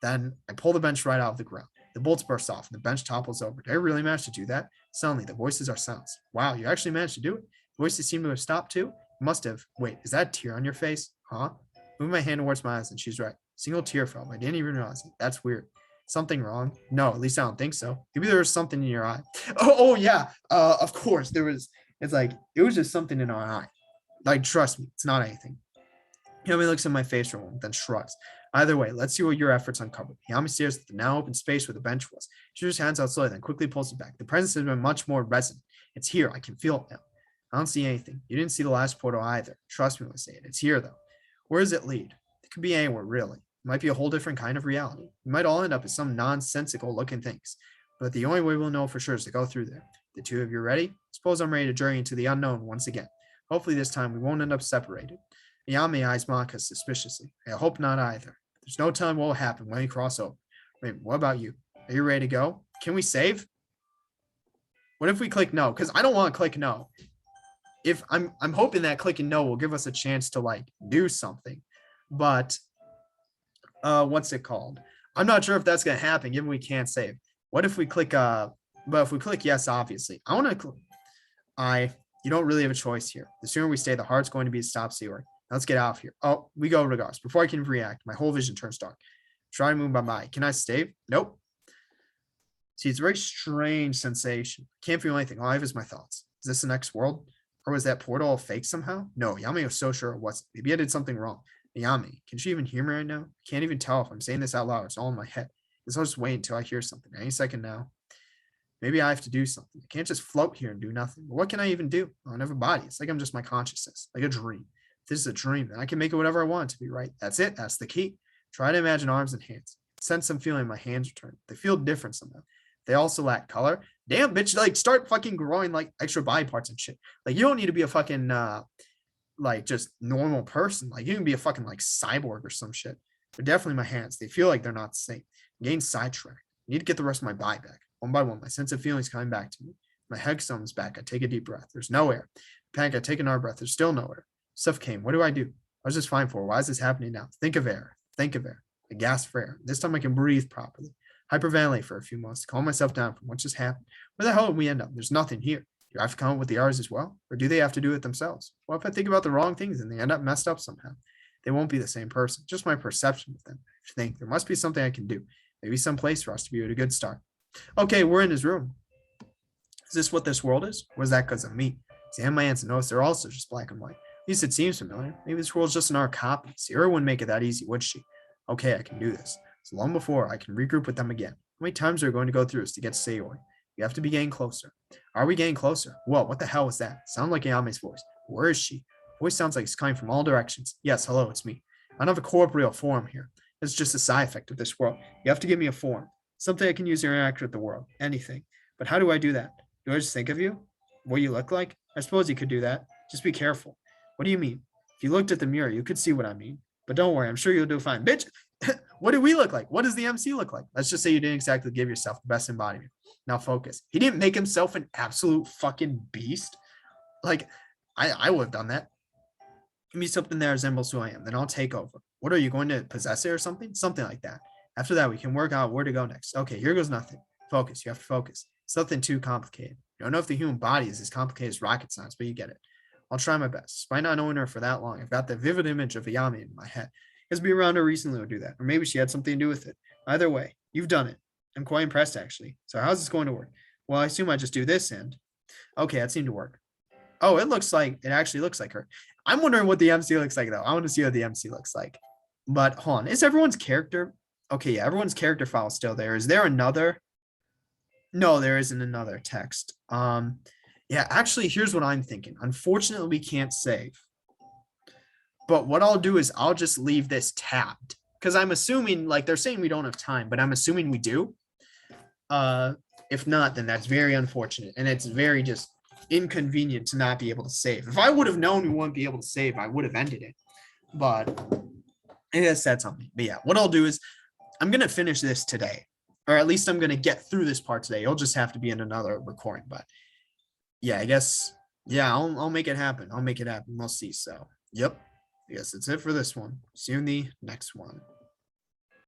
then I pull the bench right out of the ground. The bolts burst off and the bench topples over. Did I really manage to do that? Suddenly, the voices are silenced. Wow, you actually managed to do it? The voices seem to have stopped too? Must have. Wait, is that a tear on your face? Huh? Move my hand towards my eyes and she's right. Single tear fell. I didn't even realize it. That's weird. Something wrong? No, at least I don't think so. Maybe there was something in your eye. Oh yeah. Of course there was. It's like, it was just something in our eye. Like, trust me, it's not anything. Yami looks in my face for a moment, then shrugs. Either way, let's see what your efforts uncovered. Yami stares at the now open space where the bench was. She just hands out slowly, then quickly pulls it back. The presence has been much more resonant. It's here. I can feel it now. I don't see anything. You didn't see the last portal either. Trust me when I say it. It's here, though. Where does it lead? It could be anywhere, really. It might be a whole different kind of reality. We might all end up as some nonsensical looking things. But the only way we'll know for sure is to go through there. The two of you ready? Suppose I'm ready to journey into the unknown once again. Hopefully this time we won't end up separated. Miyami eyes Maka suspiciously. I hope not either. There's no telling what will happen when we cross over. Wait, what about you? Are you ready to go? Can we save? What if we click no? Because I don't want to click no. If I'm hoping that clicking no will give us a chance to like do something. But what's it called? I'm not sure if that's gonna happen given we can't save. What if we click but if we click yes, obviously. I want to you don't really have a choice here. The sooner we stay, the harder it's going to be to stop Sayori. Let's get out of here. Oh, we go regardless. Before I can react, my whole vision turns dark. Try to move my mind. Can I stay? Nope. See, it's a very strange sensation. Can't feel anything. All I have is my thoughts. Is this the next world? Or was that portal all fake somehow? No, Yami was so sure it wasn't. Maybe I did something wrong. Yami, can she even hear me right now? I can't even tell if I'm saying this out loud. It's all in my head. Guess I'll just wait until I hear something. Any second now. Maybe I have to do something. I can't just float here and do nothing. But what can I even do? I don't have a body. It's like I'm just my consciousness, like a dream. If this is a dream, then I can make it whatever I want it to be, right? That's it. That's the key. Try to imagine arms and hands. Sense some feeling in my hands return. They feel different somehow. They also lack color. Damn, bitch, like start fucking growing like extra body parts and shit. Like you don't need to be a fucking like just normal person. Like you can be a fucking like cyborg or some shit. But definitely my hands. They feel like they're not the same. I'm getting sidetracked. I need to get the rest of my body back. One by one, my sense of feelings coming back to me. My head comes back. I take a deep breath. There's no air. Panic. I take another breath. There's still no air. Stuff came. What do? I was just fine for. Why is this happening now? Think of air. Think of air. I gasp for air. This time I can breathe properly. Hyperventilate for a few months to calm myself down from what just happened. Where the hell did we end up? There's nothing here. Do I have to come up with the R's as well? Or do they have to do it themselves? Well, if I think about the wrong things and they end up messed up somehow, they won't be the same person. Just my perception of them. I think there must be something I can do. Maybe some place for us to be at a good start. Okay, we're in his room. Is this what this world is? Or is that because of me? Examine my hands and notice they're also just black and white. At least it seems familiar. Maybe this world's just an art copy. Sierra wouldn't make it that easy, would she? Okay, I can do this. So long before I can regroup with them again. How many times are we going to go through this to get to Sayori? We have to be getting closer. Are we getting closer? Whoa, what the hell was that? Sound like Ayame's voice. Where is she? Voice sounds like it's coming from all directions. Yes, hello, it's me. I don't have a corporeal form here. It's just a side effect of this world. You have to give me a form. Something I can use to interact with the world. Anything. But how do I do that? Do I just think of you? What you look like? I suppose you could do that. Just be careful. What do you mean? If you looked at the mirror, you could see what I mean. But don't worry, I'm sure you'll do fine. Bitch, what do we look like? What does the MC look like? Let's just say you didn't exactly give yourself the best embodiment. Now focus. He didn't make himself an absolute fucking beast. Like, I would have done that. Give me something that resembles who I am. Then I'll take over. What are you going to possess it or something? Something like that. After that, we can work out where to go next. Okay, here goes nothing. Focus. You have to focus. It's nothing too complicated. You don't know if the human body is as complicated as rocket science, but you get it. I'll try my best. Despite not knowing her for that long, I've got the vivid image of Ayami in my head. Because being around her recently would do that. Or maybe she had something to do with it. Either way, you've done it. I'm quite impressed, actually. So how's this going to work? Well, I assume I just do this and... Okay, that seemed to work. Oh, it actually looks like her. I'm wondering what the MC looks like, though. I want to see what the MC looks like. But hold on. Is everyone's character... Okay, yeah, everyone's character file is still there. Is there another? No, there isn't another text. Yeah, actually, here's what I'm thinking. Unfortunately, we can't save. But what I'll do is I'll just leave this tabbed. Because I'm assuming, like, they're saying we don't have time, but I'm assuming we do. If not, then that's very unfortunate. And it's very just inconvenient to not be able to save. If I would have known we wouldn't be able to save, I would have ended it. But it has said something. But yeah, what I'll do is I'm going to finish this today. Or at least I'm going to get through this part today. It'll just have to be in another recording. But yeah, I guess, yeah, I'll make it happen. I'll make it happen. We'll see. So, yep. I guess that's it for this one. See you in the next one.